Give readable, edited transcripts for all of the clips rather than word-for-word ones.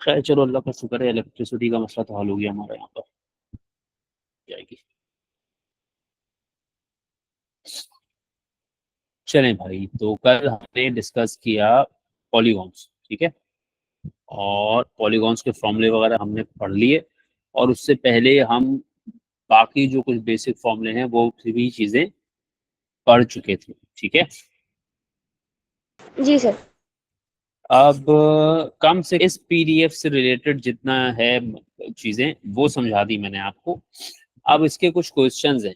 खैर चलो, अल्लाह का शुक्र है, इलेक्ट्रिसिटी का मसला तो हल हो गया हमारे यहाँ पर। जाएगी। चलें भाई, तो कल हमने डिस्कस किया पॉलीगॉन्स, ठीक है, और पॉलीगॉन्स के फॉर्मूले वगैरह हमने पढ़ लिए, और उससे पहले हम बाकी जो कुछ बेसिक फॉर्मूले हैं वो भी चीज़ें पढ़ चुके थे, ठीक है। जी सर। अब कम से इस पीडीएफ से रिलेटेड जितना है चीज़ें वो समझा दी मैंने आपको। अब इसके कुछ क्वेश्चंस हैं।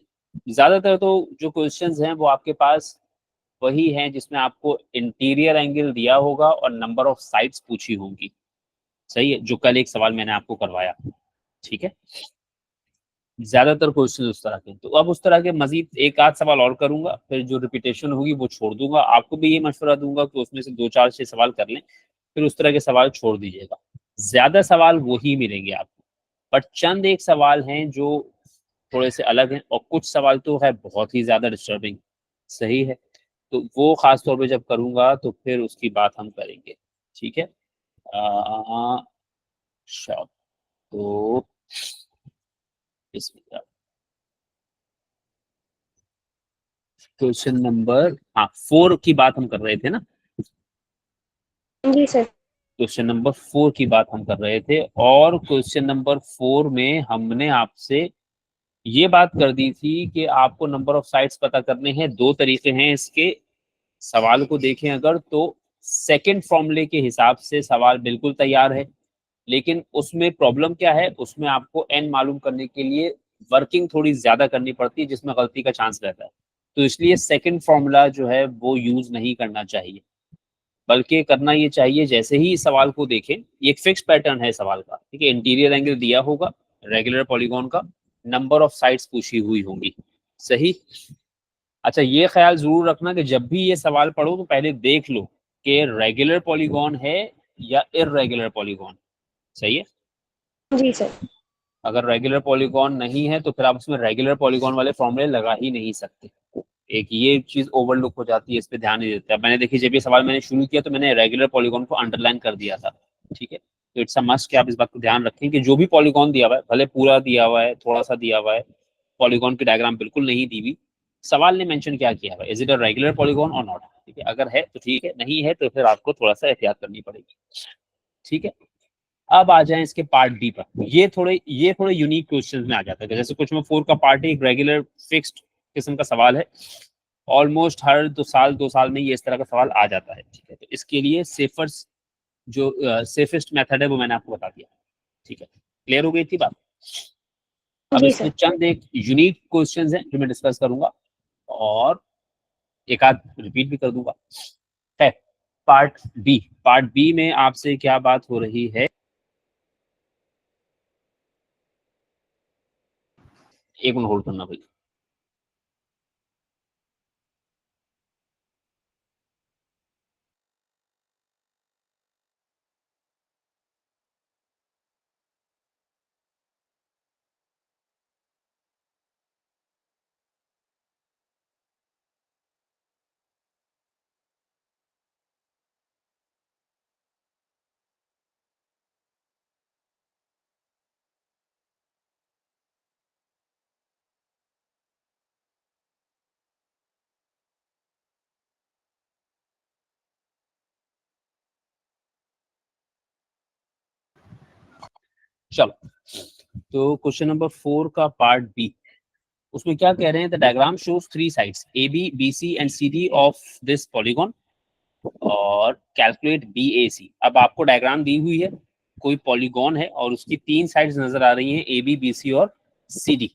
ज़्यादातर तो जो क्वेश्चंस हैं वो आपके पास वही हैं जिसमें आपको इंटीरियर एंगल दिया होगा और नंबर ऑफ साइड्स पूछी होंगी। सही है, जो कल एक सवाल मैंने आपको करवाया, ठीक है। ज्यादातर क्वेश्चन उस तरह के, तो अब उस तरह के मजीद एक आध सवाल और करूंगा, फिर जो रिपीटेशन होगी वो छोड़ दूंगा। आपको भी ये मशवरा दूंगा कि उसमें से 2 4 6 सवाल कर लें, फिर उस तरह के सवाल छोड़ दीजिएगा। ज्यादा सवाल वही मिलेंगे आपको, बट चंद एक सवाल हैं जो थोड़े से अलग हैं, और कुछ सवाल तो है बहुत ही ज्यादा डिस्टर्बिंग। सही है, तो वो खास तौर पे जब करूंगा तो फिर उसकी बात हम करेंगे, ठीक है। अच्छा, तो इसमें क्वेश्चन नंबर, हाँ, 4 की बात हम कर रहे थे ना। जी सर। क्वेश्चन नंबर 4 की बात हम कर रहे थे, और क्वेश्चन नंबर 4 में हमने आपसे ये बात कर दी थी कि आपको नंबर ऑफ साइट्स पता करने हैं। 2 तरीके हैं इसके। सवाल को देखें अगर, तो सेकंड फॉर्मूले के हिसाब से सवाल बिल्कुल तैयार है, लेकिन उसमें प्रॉब्लम क्या है, उसमें आपको एन मालूम करने के लिए वर्किंग थोड़ी ज्यादा करनी पड़ती है, जिसमें गलती का चांस रहता है। तो इसलिए सेकंड फॉर्मूला जो है वो यूज नहीं करना चाहिए, बल्कि करना ये चाहिए, जैसे ही सवाल को देखें, ये एक फिक्स पैटर्न है सवाल का, ठीक है। इंटीरियर एंगल दिया होगा, रेगुलर पॉलीगॉन का, नंबर ऑफ साइड्स पूछी हुई होंगी। सही। अच्छा, ये ख्याल जरूर रखना कि जब भी ये सवाल पढ़ो तो पहले देख लो कि रेगुलर पॉलीगॉन है या इररेगुलर पॉलीगॉन। सही है। जी सर। अगर रेगुलर पॉलीगॉन नहीं है तो फिर आप उसमें रेगुलर पॉलीगॉन वाले फॉर्मूले लगा ही नहीं सकते। एक ये चीज ओवरलुक हो जाती है, इस पे ध्यान नहीं देते। मैंने देखिए, जब ये सवाल मैंने शुरू किया तो मैंने रेगुलर पॉलीगॉन को अंडरलाइन कर दिया था, ठीक है। तो इट्स अ मस्ट कि आप इस बात को ध्यान रखें कि जो भी पॉलीगॉन दिया हुआ है, भले पूरा दिया हुआ है, थोड़ा सा दिया हुआ है, पॉलीगॉन की डायग्राम बिल्कुल नहीं दी हुई, सवाल ने मेंशन क्या किया है, is it a regular polygon और नॉट, ठीक है। अगर है तो ठीक है, नहीं है तो फिर आपको थोड़ा सा एहतियात करनी पड़ेगी, ठीक है। अब आ जाएं इसके पार्ट डी पर। ये थोड़े यूनिक क्वेश्चंस में आ जाता है। जैसे क्वेश्चन 4 का पार्ट एक रेगुलर फिक्स्ड किस्म का सवाल है। ऑलमोस्ट हर 2 साल में ये इस तरह का सवाल आ जाता है, ठीक है। तो इसके लिए सेफेस्ट मेथड है वो मैंने आपको बता दिया, ठीक है। क्लियर हो गई थी बात। अब जी इसमें सर। चंद एक यूनिक क्वेश्चंस हैं जो मैं डिस्कस करूंगा, और एक आध रिपीट भी कर दूंगा, है। पार्ट बी में आपसे क्या बात हो रही है। एक मिनट होल्ड करना भाई। चलो, तो क्वेश्चन नंबर 4 का पार्ट बी, उसमें क्या कह रहे हैं, the diagram shows 3 sides A B B C and C D of this polygon, और कैलकुलेट बी ए सी। अब आपको डायग्राम दी हुई है, कोई पॉलीगॉन है और उसकी 3 साइड्स नजर आ रही हैं, ए बी बी सी और सी डी।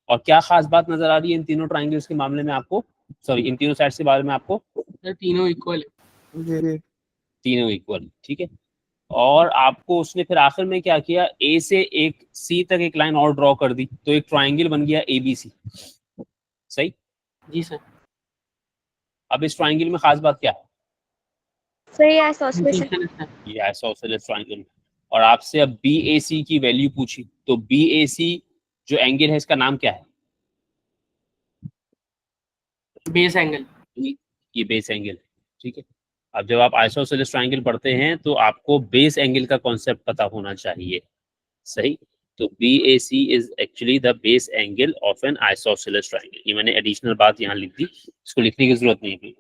और क्या खास बात नजर आ रही है इन तीनों ट्राइंगल्स के मामले में आपको, सॉरी, इन तीनों साइड्स के बारे में आपको? तीनों इक्वल है। तीनों इक्वल, ठीक है। और आपको उसने फिर आखिर में क्या किया, ए से एक सी तक एक लाइन और ड्रॉ कर दी, तो एक ट्राइंगल बन गया ए बी सी। सही। जी सर। अब इस ट्राइंगल में खास बात क्या है? सही है आइसोसेलेस। ये आइसोसेलेस ट्राइंगल। और आपसे अब बी ए सी की वैल्यू पूछी, तो बी ए सी जो एंगल है इसका नाम क्या है? Base angle. ये बेस एंगल है, ठीक है। अब जब आप आइसोसेलेस ट्रायंगल पढ़ते हैं तो आपको बेस एंगल का कॉन्सेप्ट पता होना चाहिए, सही। तो BAC is actually the base angle of N isosceles triangle. ये मैंने एडिशनल बात यहाँ लिख दी, इसको लिखने की जरूरत नहीं थी।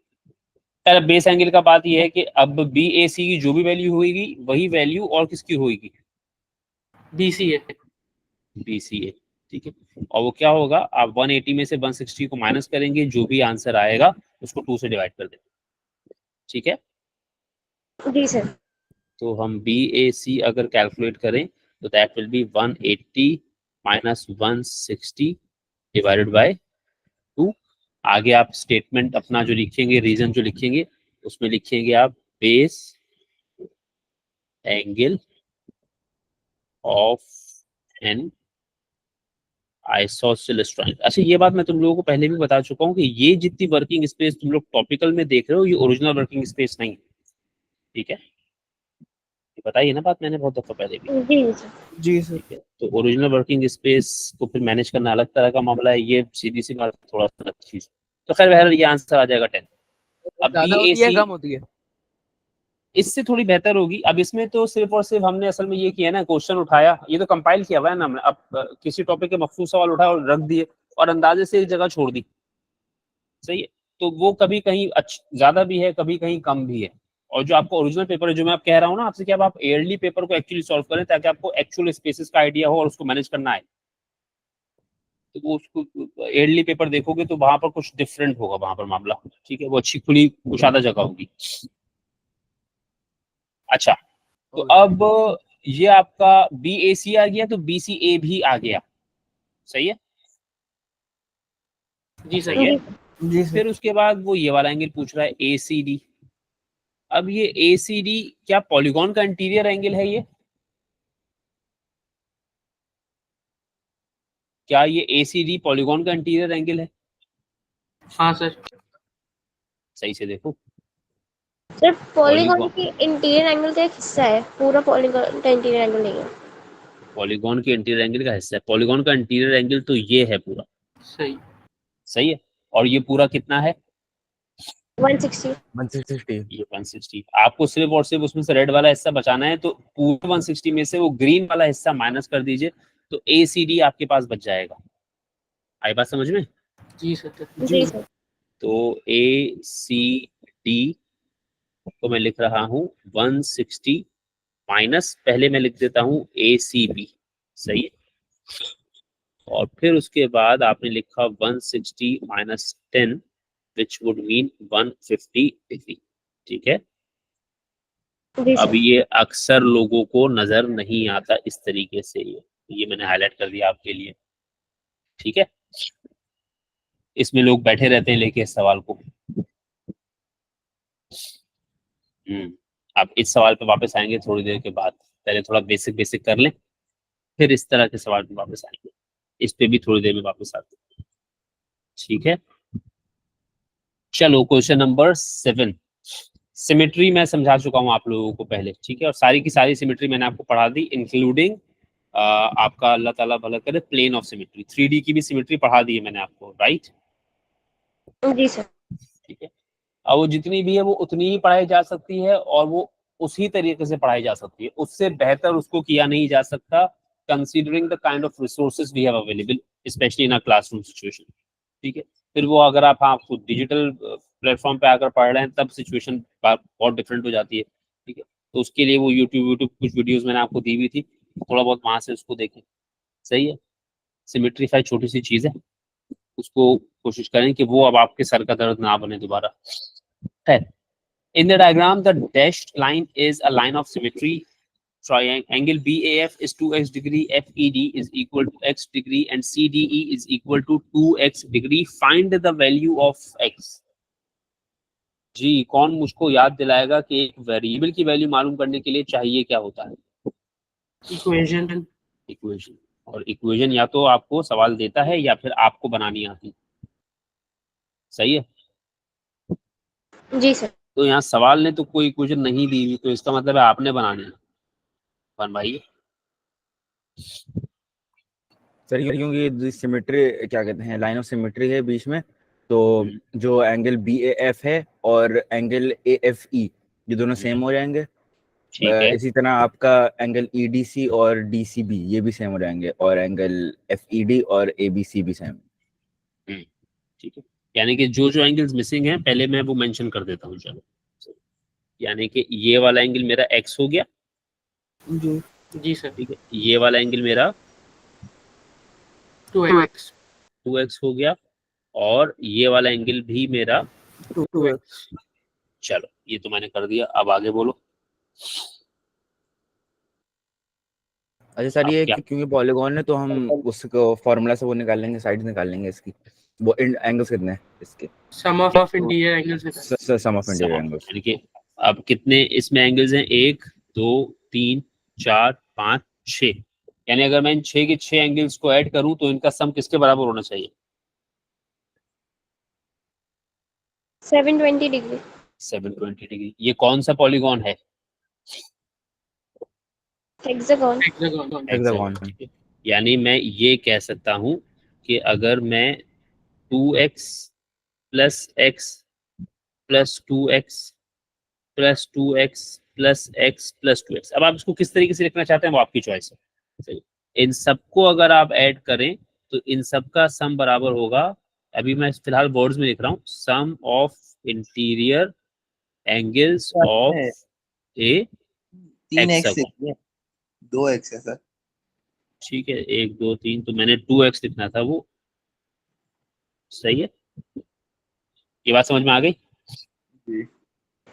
अब बेस एंगल का बात ये है कि अब BAC की जो भी वैल्यू होगी वही वैल्यू और किसकी होगी, BCA। BCA, ठीक है। और वो क्या होगा, आप 180 में से 160 को माइनस करेंगे, जो भी आंसर आएगा उसको 2 से डिवाइड कर देंगे, ठीक है। जी सर। तो हम BAC अगर कैलकुलेट करें तो that will be 180 minus 160 divided by 2। आगे आप स्टेटमेंट अपना जो लिखेंगे, रीजन जो लिखेंगे, उसमें लिखेंगे आप base angle of N isosceles triangle. अच्छा, ये बात मैं तुम लोगों को पहले भी बता चुका हूँ कि ये जितनी वर्किंग स्पेस तुम लोग टॉपिकल में देख रहे हो, ये ओरिजिनल वर्किंग स्पेस नहीं है, ठीक है। ये बताइए ना बात, मैंने बहुत दफा पहले भी। जी सर। जी सर। ठीक है, तो ओरिजिनल वर्किंग स्पेस को फिर मैनेज करना अलग तरह का मामला है, ये सीधी सी बात, थोड़ा सा अलग चीज। तो खैर बहरहाल ये आंसर आ जाएगा 10। अब ज्यादा होती है BAC कम होती है? इससे थोड़ी बेहतर होगी। अब इसमें तो सिर्फ और सिर्फ हमने असल में ये किया ना, क्वेश्चन उठाया, ये तो कंपाइल किया हुआ है ना हमने। अब किसी टॉपिक के मखसूस सवाल उठाया और रख दिए और अंदाजे से एक जगह छोड़ दी, सही है। तो वो कभी कहीं ज्यादा भी है, कभी कहीं कम भी है। और जो आपको ओरिजिनल पेपर है, जो मैं आप कह रहा हूँ ना आपसे, कि अब आप ईयरली पेपर को एक्चुअली सॉल्व करें ताकि आपको एक्चुअल स्पेसेस का आइडिया हो और उसको मैनेज करना आए। तो वो उसको ईयरली पेपर देखोगे तो वहां पर कुछ डिफरेंट होगा, वहां पर मामला, ठीक है। वो अच्छी खुली कुशादा जगह होगी। अच्छा, तो अब ये आपका BAC आ गया, तो BCA भी आ गया, सही है। जी सर। सही है। जी सर। फिर उसके बाद वो ये वाला एंगल पूछ रहा है ACD। अब ये ACD क्या पॉलीगॉन का इंटीरियर एंगल है ये? क्या ये ACD पॉलीगॉन का इंटीरियर एंगल है? हाँ सर। सही से देखो, सर पॉलीगॉन पॉलीगॉन, की इंटीरियर एंगल का एक हिस्सा है, पूरा पॉलीगॉन का इंटीरियर एंगल नहीं है। पॉलीगॉन के इंटीरियर एंगल का हिस्सा है। पॉलीगॉन का इंटीरियर एंगल तो ये है पूरा, सही। सही है। और ये पूरा कितना है? 160। 160। ये 160। आपको सिर्फ और सिर्फ उसमें से रेड वाला हिस्सा बचाना है, तो पूरे 160 में से वो ग्रीन वाला हिस्सा माइनस कर दीजिए, तो ACD आपके पास बच जाएगा। आई बात समझ में? जी सर। जी सर। तो ACD को मैं लिख रहा हूँ 160 माइनस, पहले मैं लिख देता हूँ ACB, सही है। और फिर उसके बाद आपने लिखा 160 minus 10 which would mean 150 degree, ठीक है। जी अब सर। ये अक्सर लोगों को नजर नहीं आता इस तरीके से, ये मैंने हाईलाइट कर दिया आपके लिए, ठीक है। इसमें लोग बैठे रहते हैं लेके इस सवाल को। अब इस सवाल पे वापस आएंगे थोड़ी देर के बाद, पहले थोड़ा बेसिक बेसिक कर लें, फिर इस तरह के सवाल पे वापस आएंगे। इस पे भी थोड़ी देर में वापस आते हैं, ठीक है। चलो क्वेश्चन नंबर 7। सिमेट्री मैं समझा चुका हूं आप लोगों को पहले, ठीक है। और सारी की सारी सिमेट्री मैंने आपको पढ़ा दी, इंक्लूडिंग आपका अल्लाह ताला भला करे प्लेन ऑफ सिमेट्री। 3D की भी सिमेट्री पढ़ा दी है मैंने आपको, राइट? जी सर। ठीक है। अब वो जितनी भी है वो उतनी ही पढ़ाई जा सकती है और वो उसी तरीके से पढ़ाई जा सकती है, उससे बेहतर उसको किया नहीं जा सकता, considering the kind of resources we have available specially in a classroom situation, ठीक है। फिर वो अगर आप हाँ खुद डिजिटल प्लेटफॉर्म पे आकर पढ़ रहे हैं तब सिचुएशन बहुत डिफरेंट हो जाती है, ठीक है। तो उसके लिए वो यूट्यूब कुछ वीडियोस मैंने आपको दी हुई थी, थोड़ा बहुत वहां से उसको देखें, सही है। सिमेट्रीफाई छोटी सी चीज है, उसको कोशिश करें कि वो अब आपके सर का दर्द ना बने दोबारा। खैर, in the diagram the dashed line is a line of symmetry. Triangle BAF is 2x degree, FED is equal to x degree and CDE is equal to 2x degree. Find the value of x. जी, कौन मुझको याद दिलाएगा कि एक variable की value मालूम करने के लिए चाहिए क्या होता है? इक्वेशन। इक्वेशन। और इक्वेशन या तो आपको सवाल देता है या फिर आपको बनानी आती है, सही है। जी सर। तो यहाँ सवाल ने तो कोई इक्वेशन नहीं दी हुई, तो इसका मतलब है आपने बनानी है, बनवाइए। सर क्योंकि सिमेट्री क्या कहते हैं, लाइन ऑफ सिमेट्री है बीच में, तो जो एंगल BAF है और एंगल AFE ये दोनों सेम हो जाएंगे। ठीक है, इसी तरह आपका एंगल ईडीसी और डीसीबी ये भी सेम हो जाएंगे, और एंगल एफईडी और एबीसी भी सेम। ठीक है। यानी कि जो जो एंगल्स मिसिंग हैं पहले मैं वो मेंशन कर देता हूँ। चलो, यानी कि ये वाला एंगल मेरा एक्स हो गया, जी सर। ठीक है। ये वाला एंगल मेरा 2x 2x हो गया, और ये वाला एंगल भी मेरा 2x। चलो ये तो मैंने कर दिया, अब आगे बोलो। अच्छा सर, अब ये क्या? क्योंकि पॉलीगॉन है तो हम उसको फॉर्मूला से वो निकाल लेंगे, साइड्स निकाल लेंगे इसकी। वो एंगल्स कितने हैं इसके? सम ऑफ इंटीरियर एंगल्स निकाल। सम ऑफ इंटीरियर सम, एंगल्स। यानी कि अब कितने इसमें एंगल्स हैं? 1 2 3 4 5 6। यानी अगर मैं इन 6 के 6 एंगल्स को ऐड करूं तो इनका सम किसके बराबर होना चाहिए? 720 डिग्री। 720 डिग्री। ये कौन सा पॉलीगॉन है? हेक्सागोन। हेक्सागोन। हेक्सागोन। ठीक है। यानी मैं ये कह सकता हूं कि अगर मैं 2x plus x plus 2x plus 2x plus x plus 2x, अब आप इसको किस तरीके से लिखना चाहते हैं वो आपकी चॉइस है। सही। इन सबको अगर आप ऐड करें तो इन सबका सम बराबर होगा, अभी मैं फिलहाल वर्ड्स में लिख रहा हूँ, sum of interior angles of a 3x hexagon. 2x है सर। ठीक है, 1 2 3, तो मैंने 2x लिखना था वो। सही है, ये बात समझ में आ गई? जी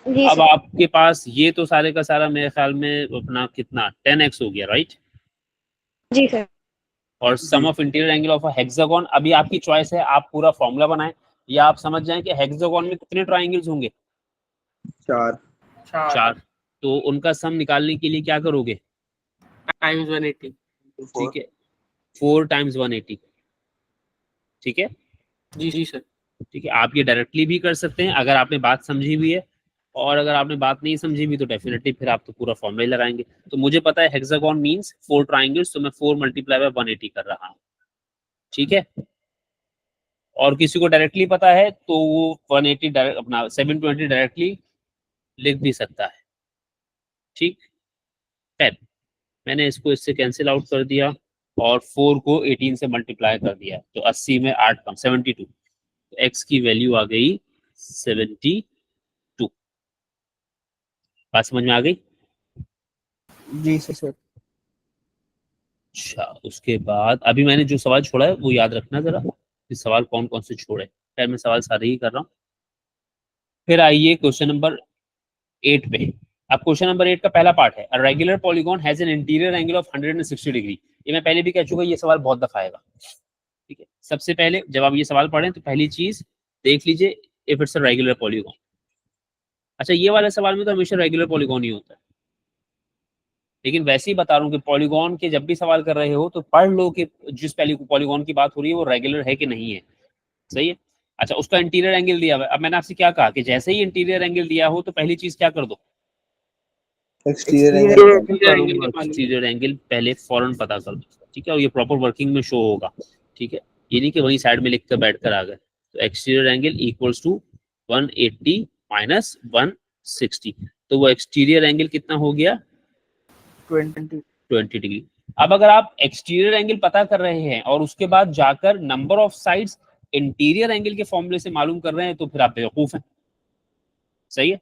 जी अब सर। आपके पास ये तो सारे का सारा मेरे ख्याल में अपना कितना 10x हो गया, राइट? जी सर। और सम जी of interior angle of hexagon, अभी आपकी चॉइस है, आप पूरा फॉर्मूला बनाएं या आप समझ जाएं कि हेक्सागोन में कितने ट्राइंगल्स होंगे? 4 4। तो उनका सम निकालने के लिए क्या करोगे? टाइम्स 180। 4 ठीक है, 4 टाइम्स 180। ठीक है, जी सर। ठीक है। आप ये डायरेक्टली भी कर सकते हैं अगर आपने बात समझी हुई है, और अगर आपने बात नहीं समझी हुई तो डेफिनेटली फिर आप तो पूरा फॉर्मूला ही लगाएंगे। तो मुझे पता है हेक्सागोन मींस 4 ट्राइंगल्स, तो मैं 4 मल्टीप्लाई बाय 180 कर रहा हूँ। ठीक है, और किसी को डायरेक्टली पता है तो वो 180 डायरेक्ट अपना 720 डायरेक्टली लिख भी सकता है। ठीक है, मैंने इसको इससे कैंसिल आउट कर दिया और 4 को 18 से मल्टीप्लाई कर दिया, तो 80 में 8 कम 72, तो x की वैल्यू आ गई 72। बात समझ में आ गई? जी सर। अच्छा, उसके बाद अभी मैंने जो सवाल छोड़ा है वो याद रखना जरा, कि सवाल कौन कौन से छोड़े। खैर मैं सवाल सारे ही कर रहा हूँ। फिर आइए क्वेश्चन नंबर 8 पे। अब क्वेश्चन नंबर 8 का पहला पार्ट है, a regular polygon has an interior angle of 160 degree. ये मैं पहले भी कह चुका, ये सवाल बहुत दफा आएगा। ठीक है, सबसे पहले जब आप ये सवाल पढ़ें तो पहली चीज देख लीजिए, if it's a regular polygon. अच्छा, ये वाले सवाल में तो हमेशा रेगुलर पॉलीगॉन ही होता है, लेकिन वैसे ही बता रहा हूँ कि पॉलीगॉन के जब भी सवाल कर रहे हो तो पढ़ लो कि जिस पहली पॉलीगॉन की बात हो रही है वो रेगुलर है कि नहीं है। सही है। अच्छा, उसका इंटीरियर एंगल दिया हुआ है। अब मैंने आपसे क्या कहा कि जैसे ही इंटीरियर एंगल दिया हो तो पहली चीज क्या कर दो? एक्सटीरियर एक्सटीरियर एंगल पहले फौरन पता कर दो। ठीक है, और ये प्रॉपर वर्किंग में शो होगा। ठीक है, ये नहीं कि वहीं साइड में लिख कर बैठ कर आ गए। तो exterior angle equals to 180 minus 160, तो वो एक्सटीरियर एंगल कितना हो गया? 20 डिग्री। अब अगर आप एक्सटीरियर एंगल पता कर रहे हैं और उसके बाद जाकर number of sides interior angle के फॉर्मूले से मालूम कर रहे हैं तो फिर आप बेवकूफ हैं। सही है,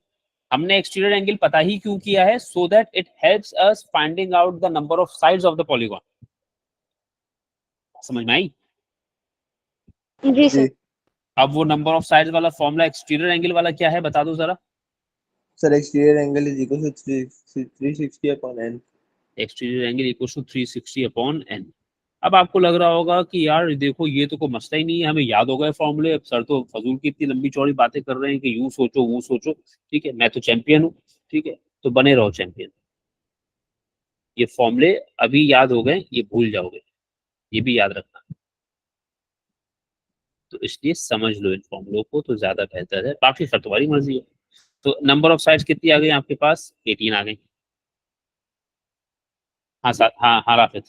हमने एक्सटीरियर एंगल पता ही क्यों किया है? So that it helps us finding out the number of sides of the polygon. समझ में आई? जी सर। जी अब वो नंबर ऑफ साइड्स वाला फॉर्मूला एक्सटीरियर एंगल वाला क्या है बता दो जरा। Sir. Exterior angle is equal to 360 upon n। Exterior angle equal to 360 upon n। अब आपको लग रहा होगा कि यार देखो ये तो कोई मसला ही नहीं है, हमें याद हो गए फॉर्मूले, अब सर तो फजूल की इतनी लंबी चौड़ी बातें कर रहे हैं कि यूं सोचो वो सोचो। ठीक है, मैं तो चैंपियन हूँ। ठीक है, तो बने रहो चैंपियन। ये फॉर्मूले अभी याद हो गए, ये भूल जाओगे, ये भी याद रखना। तो इसलिए समझ लो इन फॉर्मूलों को तो ज्यादा बेहतर है, बाकी फिर तुम्हारी मर्जी है। तो नंबर ऑफ साइड्स कितनी आ गई आपके पास? 18 आ गई। हाँ सर, हाँ हाँ राफिद।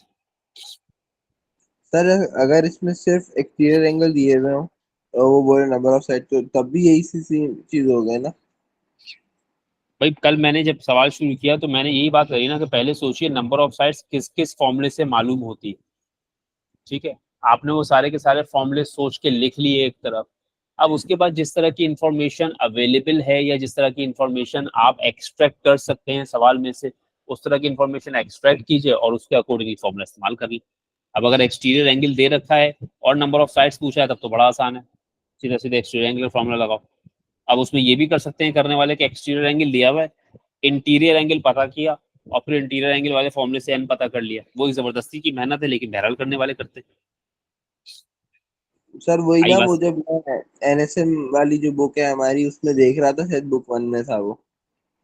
सर अगर इसमें सिर्फ एक्सटीरियर एंगल दिए हुए हो और वो बोले नंबर ऑफ साइड, तो तब भी यही सी चीज हो गई ना। भाई कल मैंने जब सवाल शुरू किया तो मैंने यही बात कही ना कि पहले सोचिए नंबर ऑफ साइड्स किस किस फॉर्मूले से मालूम होती है। ठीक है, आपने वो सारे के सारे फॉर्मूले सोच के लिख लिए एक तरफ। अब उसके बाद जिस तरह की इंफॉर्मेशन अवेलेबल है या जिस तरह की इंफॉर्मेशन आप एक्सट्रैक्ट कर सकते हैं सवाल में से, उस तरह की इंफॉर्मेशन एक्सट्रैक्ट कीजिए और उसके अकॉर्डिंगली फॉर्मूला इस्तेमाल करिए। अब अगर एक्सटीरियर एंगल दे रखा है और नंबर ऑफ साइड्स पूछा है तब तो बड़ा आसान है, सीधा सीधा एक्सटीरियर एंगल फॉर्मूला लगाओ। अब उसमें ये भी कर सकते हैं करने वाले कि एक्सटीरियर एंगल दिया हुआ है, इंटीरियर एंगल पता किया और फिर इंटीरियर एंगल वाले फॉर्मूले से एन पता कर लिया। वो एक जबरदस्ती की मेहनत है लेकिन बहरहाल करने वाले करते हैं। सर वही आई ना, बात। वो जब एनएसएम वाली जो बुक है हमारी उसमें देख रहा था, शायद बुक 1 में था वो,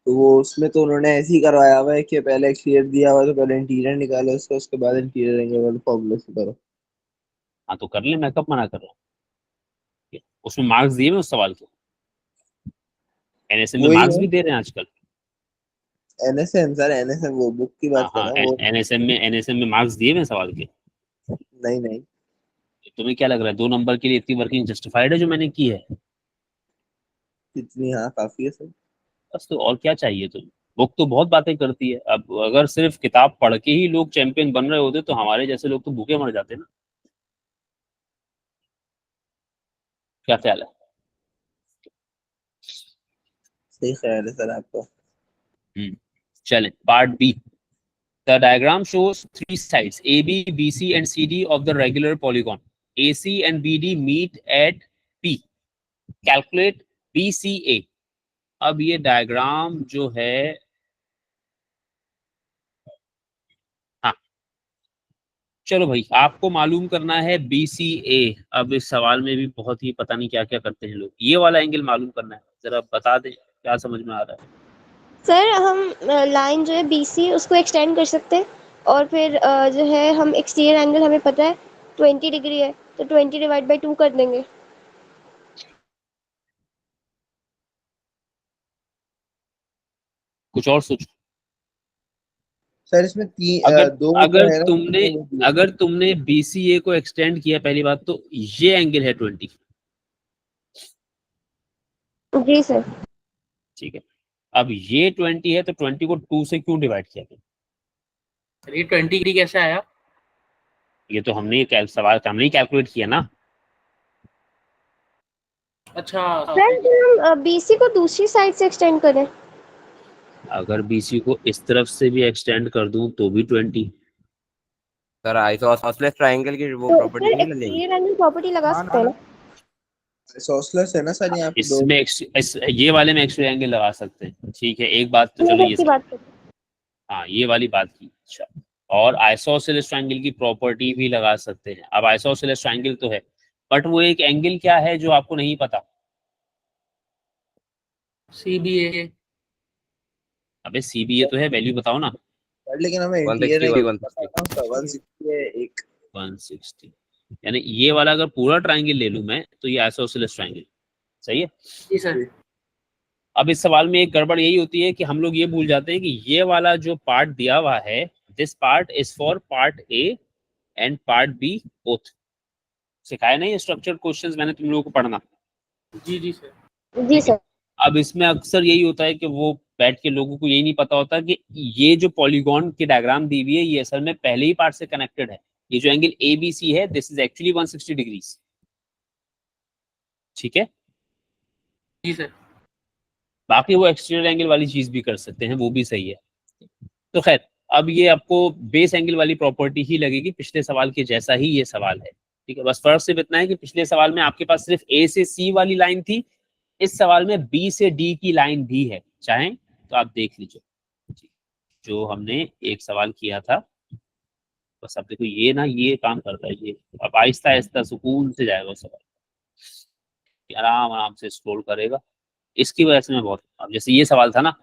तो वो उसमें तो उन्होंने ऐसे ही करवाया हुआ है कि पहले एक्सटीरियर दिया हुआ है तो पहले इंटीरियर निकालो उसके बाद इंटीरियर एंगल वाले फॉर्मूले से करो। हाँ तो कर ले, मैं कब मना कर रहा हूँ। उसमें मार्क्स दिए हुए उस सवाल के, एनएसएम में वही मार्क्स है भी दे रहे हैं आजकल। एनएसएम सर, एनएसएम वो बुक की हाँ बात कर हाँ, रहा हूँ वो। एनएसएम में मार्क्स दिए हुए हैं सवाल के। नहीं नहीं, तुम्हें क्या लग रहा है 2 नंबर के लिए इतनी वर्किंग जस्टिफाइड है जो मैंने की है? कितनी, हाँ काफी है सर। बस तो और क्या चाहिए तुम्हें। बुक तो बहुत बातें करती है। अब अगर सिर्फ किताब पढ़ के ही लोग चैंपियन बन रहे होते तो हमारे जैसे लोग तो भूखे मर जाते ना। क्या ख्याल है? सही ख्याल है सर आपका। चलें part B. The diagram shows 3 sides AB, BC and CD of the regular polygon. AC and BD meet at P. Calculate BCA. अब ये डायग्राम जो है, हाँ चलो भाई, आपको मालूम करना है BCA। अब इस सवाल में भी बहुत ही पता नहीं क्या क्या करते हैं लोग। ये वाला एंगल मालूम करना है, जरा बता दें क्या समझ में आ रहा है। सर हम लाइन जो है बीसी उसको एक्सटेंड कर सकते हैं और फिर जो है हम एक्सटीरियर एंगल हमें पता है 20 डिग्री है, तो 20 डिवाइड बाई 2 कर देंगे। कुछ और सोचो। सर इसमें अगर दो जो अगर है ना तुमने वो दिए थे। अगर तुमने BCA को एक्सटेंड किया, पहली बात तो ये एंगल है 20। जी सर। ठीक है, अब ये 20 है तो 20 को 2 से क्यों डिवाइड किया गया? सर ये 20 डिग्री कैसे आया? ये तो हमने सवाल हमने ही कैलकुलेट किया ना। अच्छा सर जब हम बीसी को दूसरी साइड से एक्सटेंड करें, अगर BC को इस तरफ से भी एक्सटेंड कर दूं तो भी 20। सर आइसोसेलेस ट्रायंगल की वो तो प्रॉपर्टी सर नहीं लगेगी? एक्सटीरियर एंगल प्रॉपर्टी लगा सकते हैं ना? सोसलेस है ना सर यहाँ पे दो। इसमें ये वाले में एक्सट्रा एंगल लगा सकते हैं। ठीक है, एक बात तो हम चलो ये की सही। बात करें। हाँ ये वाली बात की। अच्छा, और आइसोसेलेस ट्रायंगल की प्रॉपर्टी भी लगा सकते हैं। अब आइसोसेलेस ट्रायंगल तो है, बट वो एक एंगल क्या है जो आपको नहीं पता? CBA। अबे CBA तो है, वैल्यू बताओ ना। सर लेकिन हमें इंटीरियर 160 एंगल पता 160। था उसका 160 है एक। 160, यानी ये वाला अगर पूरा ट्रायंगल ले लूं मैं तो ये आइसोसेलेस ट्रायंगल सही है। जी सर। अब इस सवाल में एक गड़बड़ यही होती है कि हम लोग ये भूल जाते हैं कि ये वाला जो पार्ट दिया हुआ है, this part is for part A and part B both. सिखाया नहीं स्ट्रक्चर्ड क्वेश्चंस मैंने तुम लोगों को पढ़ना। जी जी सर। जी ठीक है, सर। अब इसमें अक्सर यही होता है कि वो बैठ के लोगों को यही नहीं पता होता कि ये जो पॉलीगॉन की डायग्राम दी हुई है ये असल में पहले ही पार्ट से कनेक्टेड है। ये जो एंगल ABC है दिस इज एक्चुअली 160 डिग्रीज। ठीक है, जी सर। बाकी वो एक्सटीरियर एंगल वाली चीज भी कर सकते हैं, वो भी सही है। तो खैर, अब ये आपको बेस एंगल वाली प्रॉपर्टी ही लगेगी, पिछले सवाल के जैसा ही ये सवाल है। ठीक है, बस फर्क सिर्फ इतना है कि पिछले सवाल में आपके पास सिर्फ A से C वाली लाइन थी, इस सवाल में B से D की लाइन भी है। चाहें तो आप देख लीजिए जो हमने एक सवाल किया था। बस अब देखो ये ना ये काम करता है ये, अब आहिस्ता आहिस्ता सुकून से जाएगा उस सवाल, आराम आराम से स्क्रॉल करेगा। इसकी वजह से मैं बहुत, अब जैसे ये सवाल था ना,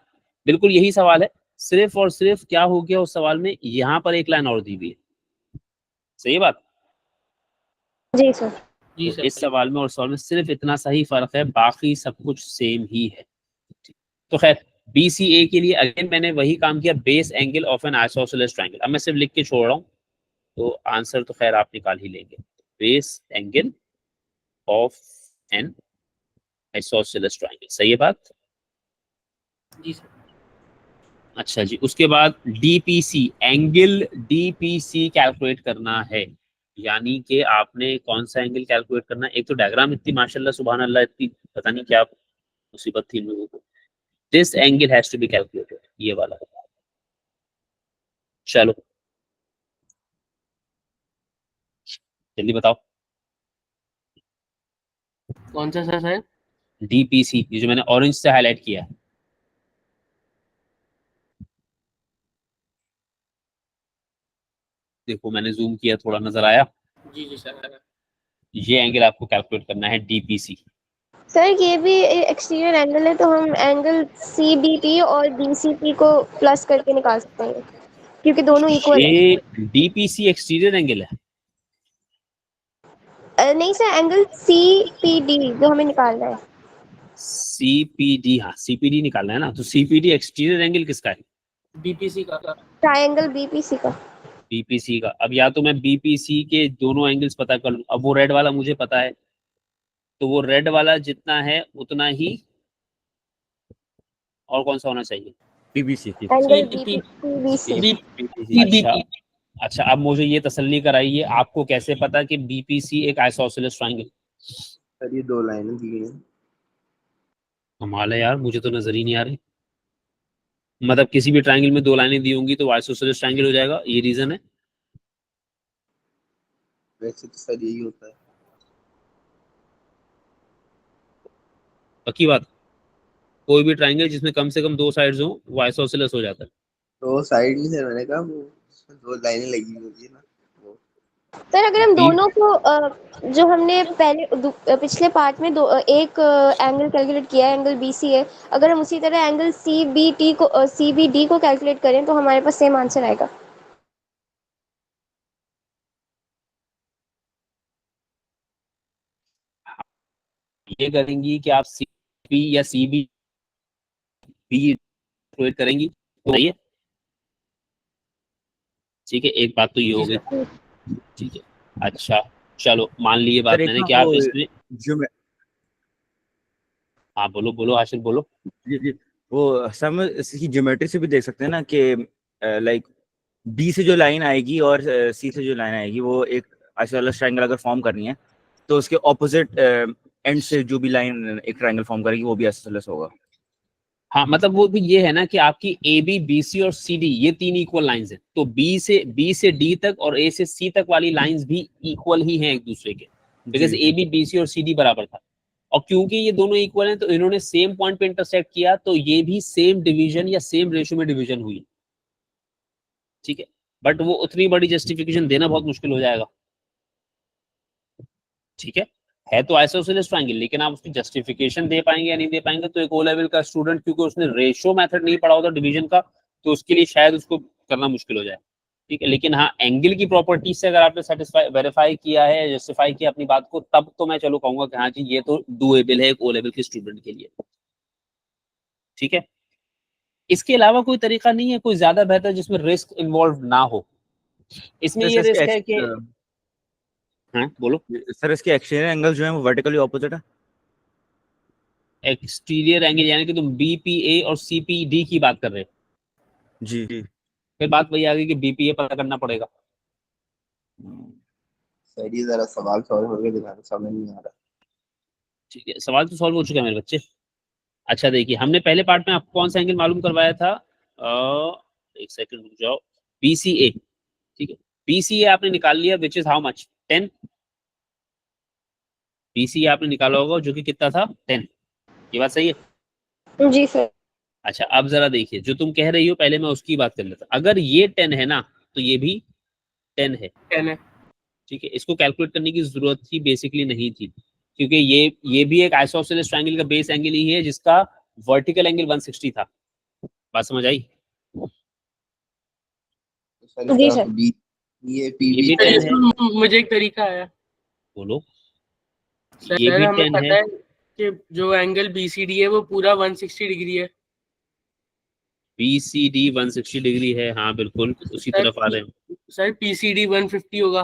बिल्कुल यही सवाल है, सिर्फ और सिर्फ क्या हो गया उस सवाल में, यहाँ पर एक लाइन और दी हुई है। सही बात। जी सर। जी तो सर। इस सवाल में और सवाल में सिर्फ इतना सा ही फर्क है, बाकी सब कुछ सेम ही है। तो खैर BCA के लिए अगेन मैंने वही काम किया, base angle of N isosceles triangle. अब मैं सिर्फ लिख के छोड़ रहा हूँ, तो आंसर तो खैर आप निकाल ही लेंगे। Base angle of N isosceles triangle, सही है बात। जी सर। अच्छा जी, उसके बाद डीपीसी, एंगल डीपीसी कैलकुलेट करना है, यानी कि आपने कौन सा एंगल कैलकुलेट करना है। एक तो डायग्राम इतनी माशाल्लाह सुभान अल्लाह, इतनी पता नहीं क्या मुसीबत थी इन लोगों को। This angle has to be calculated, ये वाला। चलो जल्दी बताओ। कौन सा सर है? डीपीसी, ये जो मैंने ऑरेंज से हाईलाइट किया है, देखो मैंने जूम किया, थोड़ा नजर आया। जी जी सर। ये एंगल आपको कैलकुलेट करना है, डीपीसी। सर ये भी एक्सटीरियर एंगल है, तो हम एंगल सी बी टी और बी सी पी को प्लस करके निकाल सकते हैं क्योंकि दोनों इक्वल है। ये डीपीसी एक्सटीरियर एंगल है। नहीं sir, angle C P D जो हमें निकालना है। सीपीडी, हाँ सीपीडी निकालना है ना, तो सीपीडी एक्सटीरियर एंगल किसका है? बीपीसी का। ट्रायंगल बीपीसी का। बीपीसी का। अब या तो मैं बीपीसी के दोनों एंगल्स पता कर लूं, अब वो रेड वाला मुझे पता है, तो वो रेड वाला जितना है उतना ही, और कौन सा होना चाहिए? PBC angle C BPC. अच्छा, अच्छा अब मुझे ये तसल्ली कराइए, आपको कैसे पता कि बीपीसी एक आइसोसेलेस ट्रायंगल? सर ये 2 लाइनें दी गई हैं। कमाल है यार, मुझे तो नजर ही नहीं आ रही। मतलब किसी भी ट्रायंगल में 2 लाइनें दी होंगी तो आइसोसेलेस ट्रायंगल हो जाएगा, ये रीजन है? वैसे तो सर यही होता है। पक्की बात? कोई भी ट्रायंगल जिसमें कम से कम 2 साइड्स हो वो आइसोसेलेस हो जाता है। तो साइड नहीं सर, मैंने कहा वो उसमें 2 लाइनें लगी होती है ना वो। सर अगर हम बी दोनों को जो हमने पिछले पार्ट में एक एंगल कैलकुलेट किया है, एंगल बीसी है, अगर हम उसी तरह एंगल सी बी टी को सी बी डी को कैलकुलेट करें तो हमारे पास सेम आंसर आएगा। ये करेंगी कि आप सीपी या सीबी भी कैलकुलेट करेंगी तो सही है। ठीक है, एक बात तो ये जी हो गई। सर। ठीक है, अच्छा चलो मान ली ये सर बात एक मैंने ना कि वो आप इसमें, जो मैं हाँ बोलो बोलो आशिर बोलो। जी वो सर हम इसकी ज्योमेट्री से भी देख सकते हैं ना कि लाइक बी से जो लाइन आएगी और सी से जो लाइन आएगी वो एक आइसोसेलेस ट्रायंगल अगर फॉर्म करनी है तो उसके ऑपोजिट एंड से जो भी लाइन एक ट्रायंगल फॉर्म करेगी वो भी आइसोसेलेस होगा। हाँ मतलब वो भी ये है ना कि आपकी ए बी बी सी और सी डी ये 3 इक्वल लाइंस हैं, तो बी से डी तक और ए से सी तक वाली लाइंस भी इक्वल ही हैं एक दूसरे के, बिकॉज ए बी सी और सी डी बराबर था। और क्योंकि ये दोनों इक्वल हैं तो इन्होंने सेम पॉइंट पे इंटरसेक्ट किया, तो ये भी सेम डिवीजन या सेम रेशियो में डिवीजन हुई। ठीक है, बट वो उतनी बड़ी जस्टिफिकेशन देना बहुत मुश्किल हो जाएगा। ठीक है तो आइसोसेलेस ट्रायंगल, लेकिन आप उसकी जस्टिफिकेशन दे पाएंगे या नहीं दे पाएंगे, तो एक ओ लेवल का स्टूडेंट क्योंकि उसने रेशियो मेथड नहीं पढ़ा होता डिवीजन का, तो उसके लिए शायद उसको करना मुश्किल हो जाए। ठीक है, लेकिन हाँ एंगल की प्रॉपर्टीज से अगर आपने सेटिस्फाई वेरीफाई किया है, जस्टिफाई किया अपनी बात को, तब तो मैं चलो कहूंगा कि हाँ जी ये तो डूएबल है एक ओ लेवल के स्टूडेंट के लिए। ठीक है, इसके अलावा कोई तरीका नहीं है कोई ज्यादा बेहतर जिसमें रिस्क इन्वॉल्व ना हो? इसमें ये सर रिस्क है कि, हाँ बोलो। सर इसके एक्सटीरियर एंगल जो है वो वर्टिकली ऑपोजिट है। एक्सटीरियर एंगल यानी कि तुम बीपीए और सीपीडी की बात कर रहे हो? जी फिर बात वही आ गई कि बीपीए पता करना पड़ेगा। सर ये जरा सवाल सॉल्व करके दिखाना, समझ नहीं आ रहा। ठीक है, सवाल तो सॉल्व हो चुका है मेरे बच्चे। अच्छा देखिए, हमने पहले पार्ट में आपको कौन सा एंगल मालूम करवाया था? एक सेकंड रुक जाओ। बीसीए, ठीक है, बीसीए आपने निकाल लिया, which is how much? 10। BCA आपने निकाला होगा जो कि कितना था? 10। ये बात सही है? जी सर। अच्छा अब जरा देखिए, जो तुम कह रही हो पहले मैं उसकी बात कर लेता। अगर ये 10 है ना, तो ये भी 10 है। 10 है। ठीक है, इसको कैलकुलेट करने की जरूरत ही बेसिकली नहीं थी, क्योंकि ये भी एक आइसोसेलेस ट्रायंगल का बेस एंगल ही है जिसका वर्टिकल एंगल 160 था। बात समझ आई? तो सर जी इसका सर। बी ये ये भी सर 10 है। इसमें मुझे एक तरीका आया। बोलो। ये सर भी हमें 10 है। पता है कि जो एंगल बीसीडी है वो पूरा 160 डिग्री है। बीसीडी 160 डिग्री है, हाँ बिल्कुल उसी सर तरफ आ रहे हैं। सर पीसीडी 150 होगा।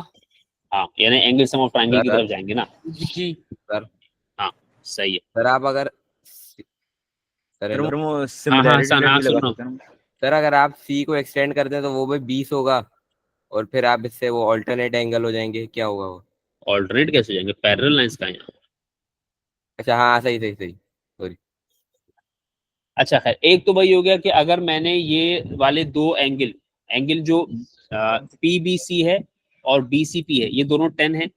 हाँ यानी एंगल सम ऑफ ट्रायंगल की सर तरफ जाएंगे ना। जी। सर हाँ सही है। सर आप अगर सर सर हेलो वो हाँ हाँ सिमिलैरिटी सन, टेस्ट हाँ भी सुन लगा रहा हूँ। सकते हैं ना। सर अगर आप सी को एक्सटेंड करते हैं तो वो भी 20 होगा, और फिर आप इससे वो ऑल्टरनेट एंगल हो जाएंगे, क्या होगा वो? ऑल्टरनेट कैसे हो जाएंगे, पैरेलल लाइंस का है यहाँ। अच्छा हाँ, सही सही सही, सॉरी। अच्छा खैर, एक तो वही हो गया कि अगर मैंने ये वाले दो एंगल एंगल जो पीबीसी है और बीसीपी है, ये दोनों 10 है,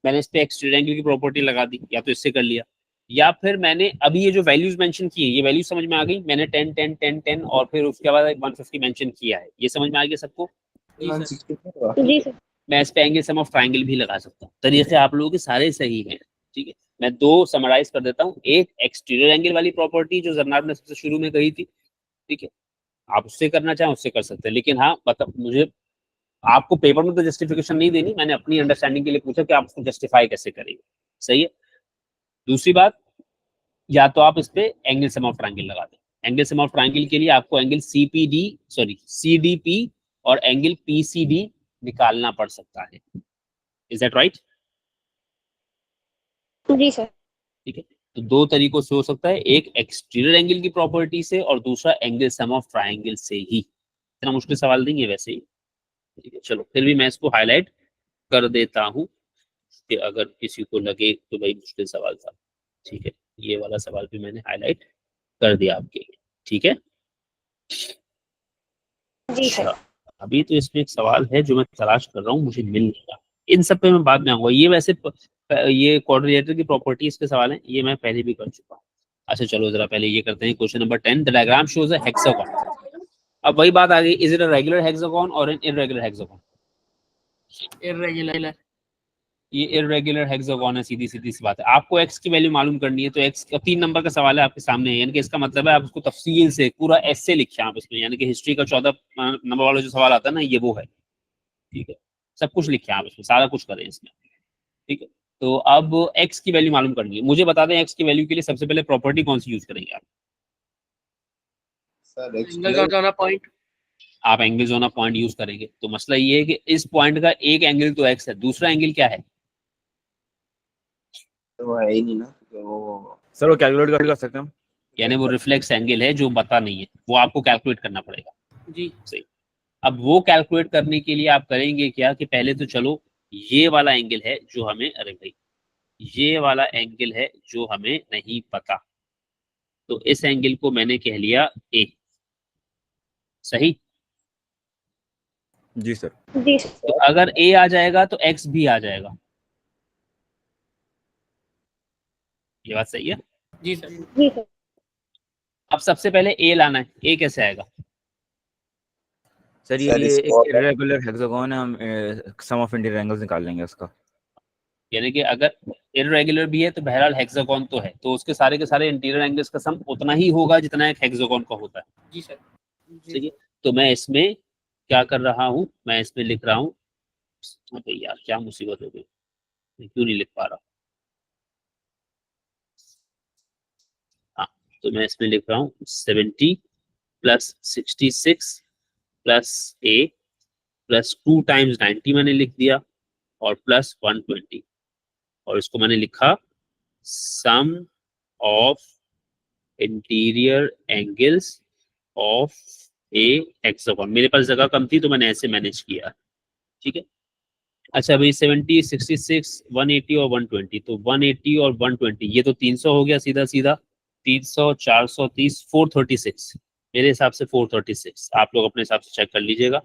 मैंने इस पे एक्सट्रीड एंगल की प्रॉपर्टी लगा दी, या तो इससे कर लिया, या फिर मैंने अभी ये जो वैल्यूज मेंशन की है, ये वैल्यूज समझ में आ गई, मैंने 10 10 10 10 और फिर उसके बाद 150 मेंशन किया है, ये समझ में आ गया सबको। जी सर। 164 जी सर। मैं इस पे एंगल सम ऑफ ट्राइंगल भी लगा सकता हूँ, तरीके आप लोगों के सारे सही हैं, ठीक है। मैं दो समराइज कर देता हूँ, एक एक्सटीरियर एंगल वाली प्रॉपर्टी जो जरनाब ने सबसे शुरू में कही थी, ठीक है, आप उससे करना चाहें उससे कर सकते हैं, लेकिन हाँ मतलब मुझे आपको पेपर में तो जस्टिफिकेशन नहीं देनी, मैंने अपनी अंडरस्टैंडिंग के लिए पूछा कि आप उसको जस्टिफाई कैसे करेंगे, सही है। दूसरी बात, या तो आप इस पे एंगल सम ऑफ ट्राइंगल लगा दें, एंगल सम ऑफ ट्राइंगल के लिए आपको एंगल सीपीडी सॉरी सीडीपी और एंगल पीसीडी निकालना पड़ सकता है, इज दैट राइट? जी सर। ठीक है, तो दो तरीकों से हो सकता है, एक एक्सटीरियर एंगल की प्रॉपर्टी से और दूसरा एंगल सम ऑफ ट्राइंगल से ही। इतना मुश्किल सवाल नहीं है वैसे ही, ठीक है। चलो फिर भी मैं इसको हाईलाइट कर देता हूँ कि अगर किसी को लगे तो भाई मुश्किल सवाल था, ठीक है, ये वाला सवाल भी मैंने हाईलाइट कर दिया आपके लिए, ठीक है। जी सर। अच्छा, अभी तो इसमें एक सवाल है जो मैं तलाश कर रहा हूँ, मुझे मिल नहीं रहा, इन सब पे मैं बाद में आऊंगा, ये वैसे ये क्वाड्रिलेटरल की प्रॉपर्टीज के सवाल हैं, ये मैं पहले भी कर चुका हूँ। अच्छा चलो जरा पहले ये करते हैं, question number 10, the diagram shows a hexagon. अब वही बात आ गई, is it a regular hexagon और एन इररेगुलर हेक्सागोन? इर्रेगुलर। ये इररेगुलर हेक्सागोन है, सीधी सीधी सी बात है। आपको एक्स की वैल्यू मालूम करनी है, तो एक्स का 3 नंबर का सवाल है आपके सामने है, यानी कि इसका मतलब है आप उसको तफसील से पूरा ऐसे लिखे आप इसमें, यानी कि हिस्ट्री का 14 नंबर वाला जो सवाल आता है ना, ये वो है, ठीक है, सब कुछ लिखे आप इसमें, सारा कुछ करें इसमें, ठीक है। तो अब एक्स की वैल्यू मालूम करनी है, मुझे बता दें एक्स की वैल्यू के लिए सबसे पहले प्रॉपर्टी कौन सी यूज करेंगे आप? सर एंगल का होना पॉइंट। आप एंगल जोना पॉइंट यूज करेंगे, तो मसला ये है कि इस पॉइंट का एक एंगल तो एक्स है, दूसरा एंगल क्या है? वो है ही नहीं ना, तो वो सर वो कैलकुलेट कर सकते हैं हम। यानी वो रिफ्लेक्स एंगल है जो पता नहीं है, वो आपको कैलकुलेट करना पड़ेगा, जी। सही। अब वो कैलकुलेट करने के लिए आप करेंगे क्या कि पहले तो चलो ये वाला एंगल है जो हमें, अरे भाई ये वाला एंगल है जो हमें नहीं पता, तो इस एंगल को मैंने कह लिया ए, सही। जी सर। जी तो सर। अगर ए आ जाएगा तो एक्स भी आ जाएगा, ये बात सही है। जी सर। जी सर। अब सबसे पहले ए लाना है, ए कैसे आएगा? सर सर ये इसको एक इरेगुलर हेक्सागोन है, हम सम ऑफ इंटीरियर एंगल्स निकाल लेंगे उसका। यानी कि अगर इररेगुलर भी है तो बहरहाल हेक्सागोन तो है, तो उसके सारे के सारे इंटीरियर एंगल्स का सम उतना ही होगा जितना एक हेक्सागोन का होता है, जी सर। ठीक है। तो मैं इसमें क्या कर रहा हूँ, मैं इसमें लिख रहा हूँ, अबे यार क्या मुसीबत हो गई, मैं क्यों नहीं लिख पा रहा, हाँ, तो मैं इसमें लिख रहा हूँ 70 प्लस 66 प्लस ए प्लस 2 टाइम्स 90 मैंने लिख दिया, और प्लस 120, और इसको मैंने लिखा sum of interior angles of a hexagon. मेरे पास जगह कम थी तो मैंने ऐसे मैनेज किया, ठीक है। अच्छा भाई 70 66 180 और 120, तो 180 और 120 ये तो 300 हो गया सीधा सीधा, 300 430 436, मेरे हिसाब से 436, आप लोग अपने हिसाब से चेक कर लीजिएगा।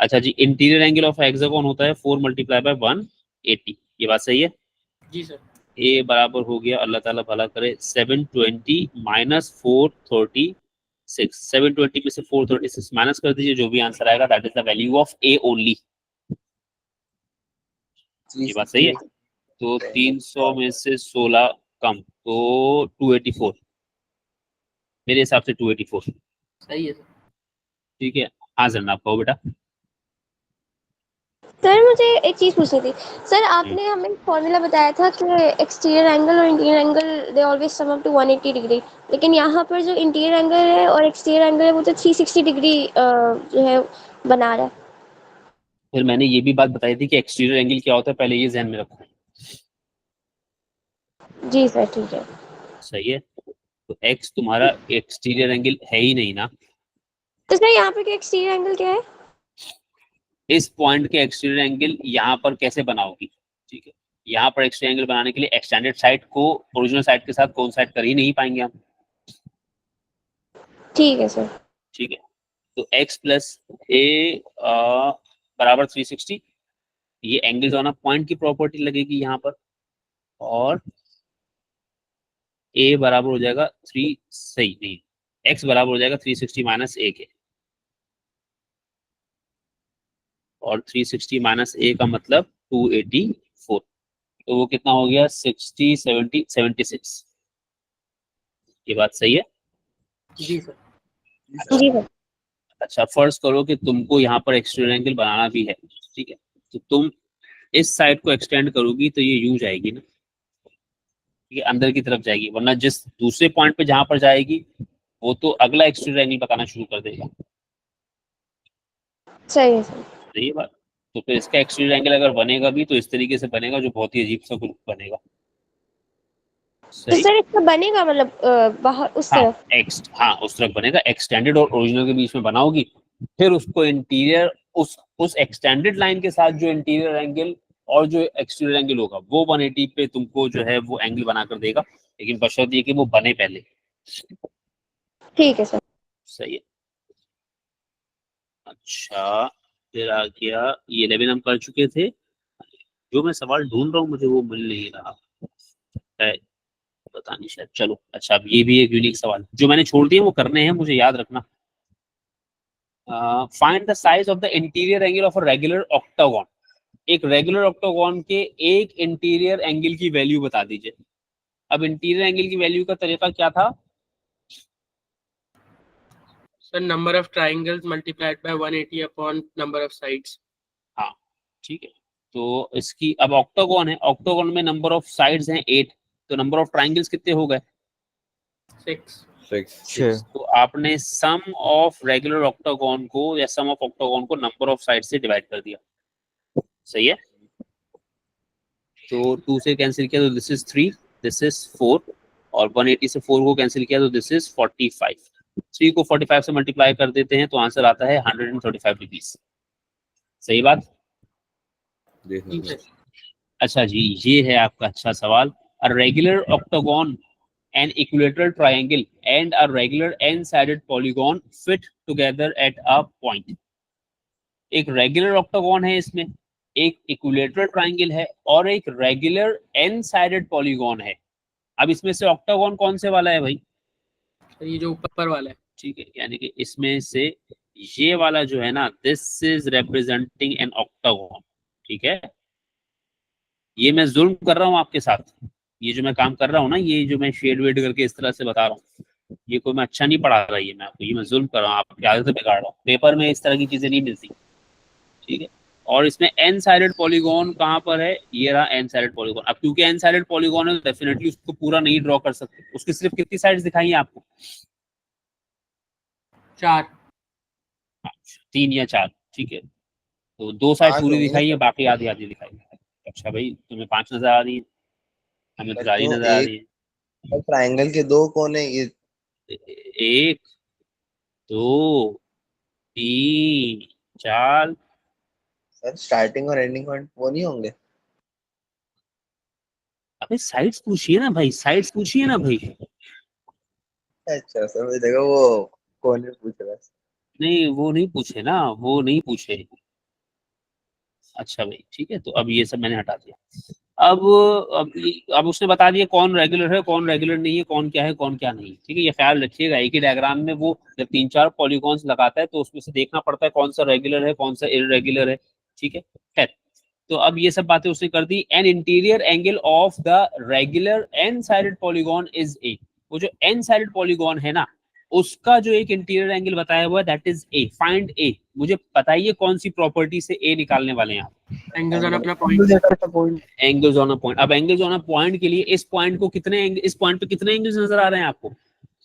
अच्छा जी, इंटीरियर एंगल ऑफ हेक्सागोन होता है 4 मल्टीप्लाई बाय 180, ये बात सही है। जी सर। ए बराबर हो गया, अल्लाह ताला भला करे, 720 माइनस 436, 720 में से 436 माइनस कर दीजिए, जो भी आंसर आएगा that is the value of A only, ये बात सही है। तो 300 में से 16 कम, तो 284, मेरे हिसाब से 284, सही है सर। ठीक है। हाँ जरनाब कहो बेटा। सर मुझे एक चीज़ पूछनी थी। सर आपने हमें फॉर्मूला बताया था कि एक्सटीरियर एंगल और interior angle they always sum up to 180 degree, लेकिन यहाँ पर जो इंटीरियर एंगल है और एक्सटीरियर एंगल है वो तो 360 डिग्री जो है बना रहा है। फिर मैंने ये भी बात बताई थी कि एक्सटीरियर एंगल क्या होता है, पहले ये ध्यान में रखो, जी सर ठीक है। सही है। तो एक्स तुम्हारा एक्सटीरियर एंगल है ही नहीं ना, तो सर यहाँ पे क्या एक्सटीरियर एंगल क्या है? इस पॉइंट के एक्सटीरियर एंगल यहाँ पर कैसे बनाओगी, ठीक है। यहाँ पर एक्सटीरियर एंगल बनाने के लिए एक्सटेंडेड साइड को ओरिजिनल साइड के साथ कोइंसाइड कर ही नहीं पाएंगे हम, ठीक है सर। ठीक है। तो x प्लस ए बराबर 360, ये एंगल्स ऑन अ पॉइंट की प्रॉपर्टी लगेगी यहाँ पर, और a बराबर हो जाएगा 3, सही नहीं, x बराबर हो जाएगा 360 माइनस a के, और 360 माइनस a का मतलब 284, तो वो कितना हो गया 60 70 76। ये बात सही है? जी सर। जी सर। अच्छा, फर्ज करो कि तुमको यहाँ पर एक्सटीरियर एंगल बनाना भी है, ठीक है, तो तुम इस साइड को एक्सटेंड करोगी तो ये यूं जाएगी ना, ये अंदर की तरफ जाएगी, वरना जिस दूसरे पॉइंट पे जहां पर जाएगी वो तो अगला एक्सटीरियर एंगल बताना शुरू कर देगा। सही है सर। सही है बात। तो फिर इसका एक्सटीरियर एंगल अगर बनेगा भी तो इस तरीके से बनेगा, जो बहुत ही अजीब सा कुछ बनेगा। तो सही। सर इसका बनेगा मतलब बाहर उस हाँ तरफ? हाँ उस तरफ बनेगा, एक्सटेंडेड और ओरिजिनल के बीच में बनाओगी, फिर उसको इंटीरियर उस एक्सटेंडेड लाइन के साथ जो इंटीरियर एंगल और जो एक्सटीरियर एंगल होगा वो 180 पे तुमको जो है वो एंगल बनाकर देगा, लेकिन बशर्ते ये कि वो बने पहले। ठीक है सर। सही है। अच्छा, फिर आ गया ये 11 हम कर चुके थे, जो मैं सवाल ढूंढ रहा हूँ मुझे वो मिल नहीं रहा है, पता नहीं शायद। चलो अच्छा, अब ये भी एक यूनिक सवाल जो मैंने छोड़ दिए वो करने हैं, मुझे याद रखना। Find the size of the interior angle of a regular octagon. एक रेगुलर ऑक्टागोन के एक इंटीरियर एंगल की वैल्यू बता दीजिए। अब इंटीरियर एंगल की वैल्यू का तरीका क्या था? Sir number of triangles multiplied by 180 upon number of sides. हाँ ठीक है, तो इसकी अब ऑक्टागोन है, ऑक्टागोन में नंबर ऑफ साइड्स हैं 8, तो नंबर ऑफ ट्राइंगल्स कितने हो गए? 6। 6। तो आपने सम ऑफ रेगुलर ऑक्टागोन को या सम ऑफ ऑक्टागोन को नंबर ऑफ साइड से डिवाइड कर दिया। सही है। तो 2 से कैंसिल किया तो दिस इज 3, दिस इज 4, और 180 से 4 को कैंसिल किया तो दिस इज 45। 3 को 45 से मल्टीप्लाई कर देते हैं तो आंसर आता है 135 डिग्रीज। सही बात। अच्छा जी, ये है आपका अच्छा सवाल। A regular octagon, an equilateral triangle and a regular n-sided polygon fit together at a point। एक रेगुलर ऑक्टागोन है, इसमें एक इक्विलेटरल ट्राइंगल है और एक रेगुलर n-sided पॉलीगॉन है। अब इसमें से ऑक्टागोन कौन से वाला है भाई? ये जो ऊपर वाला है। ठीक है, यानी कि इसमें से ये वाला जो है ना, this is representing N octagon. ठीक है, ये मैं जुल्म कर रहा हूँ आपके साथ, ये जो मैं काम कर रहा हूँ ना, ये जो मैं शेड वेड करके इस तरह से बता रहा हूँ, ये कोई मैं अच्छा नहीं पढ़ा रहा, ये मैं आपको, ये मैं जुल्म कर रहा हूँ, आपकी आदत बिगाड़ रहा हूँ। पेपर में इस तरह की चीजें नहीं मिलती, ठीक है। और इसमें एन साइडेड पॉलीगॉन कहाँ पर है? ये रहा एन साइडेड पॉलीगॉन। अब क्योंकि एन साइडेड पॉलीगॉन है, डेफिनेटली उसको पूरा नहीं ड्रॉ कर सकते, उसकी सिर्फ कितनी साइड्स दिखाई है आपको? 4। 3 या 4, ठीक है। तो 2 साइड पूरी दिखाई है, बाकी आधी आधी दिखाई है। अच्छा भाई, तुम्हें 5 नजर आ रही है, हमें तो 4 ही नजर आ रही है। ट्रायंगल के 2 कोने, ये 1 2 3 4। सर स्टार्टिंग और एंडिंग पॉइंट वो नहीं होंगे? अबे साइड्स पूछिए ना भाई, साइड्स पूछिए ना भाई। अच्छा सर, मुझे लगा वो कोने पूछ रहा है। नहीं वो नहीं पूछे ना, वो नहीं पूछे। अच्छा भाई ठीक है, तो अब ये सब मैंने हटा दिया। अब उसने बता दिया कौन रेगुलर है, कौन रेगुलर नहीं है, कौन क्या है, कौन क्या नहीं। ठीक है, ये ख्याल रखिएगा, एक ही डायग्राम में वो जब 3-4 पॉलीगॉन्स लगाता है तो उसमें से देखना पड़ता है कौन सा रेगुलर है, कौन सा इररेगुलर है। ठीक है, खैर। तो अब ये सब बातें उसने कर दी। An interior angle of the regular n sided polygon is a. वो जो एन साइडेड पॉलीगॉन है ना, उसका जो एक इंटीरियर एंगल बताया हुआ है दैट इज ए। फाइंड ए। मुझे बताइए कौन सी प्रॉपर्टी से ए निकालने वाले हैं आप? एंगल्स ऑन अपना point. Angles on a point. अब एंगल्स ऑन अ पॉइंट के लिए इस पॉइंट को कितने एंगल, इस पॉइंट पे कितने एंगल्स नजर आ रहे हैं आपको?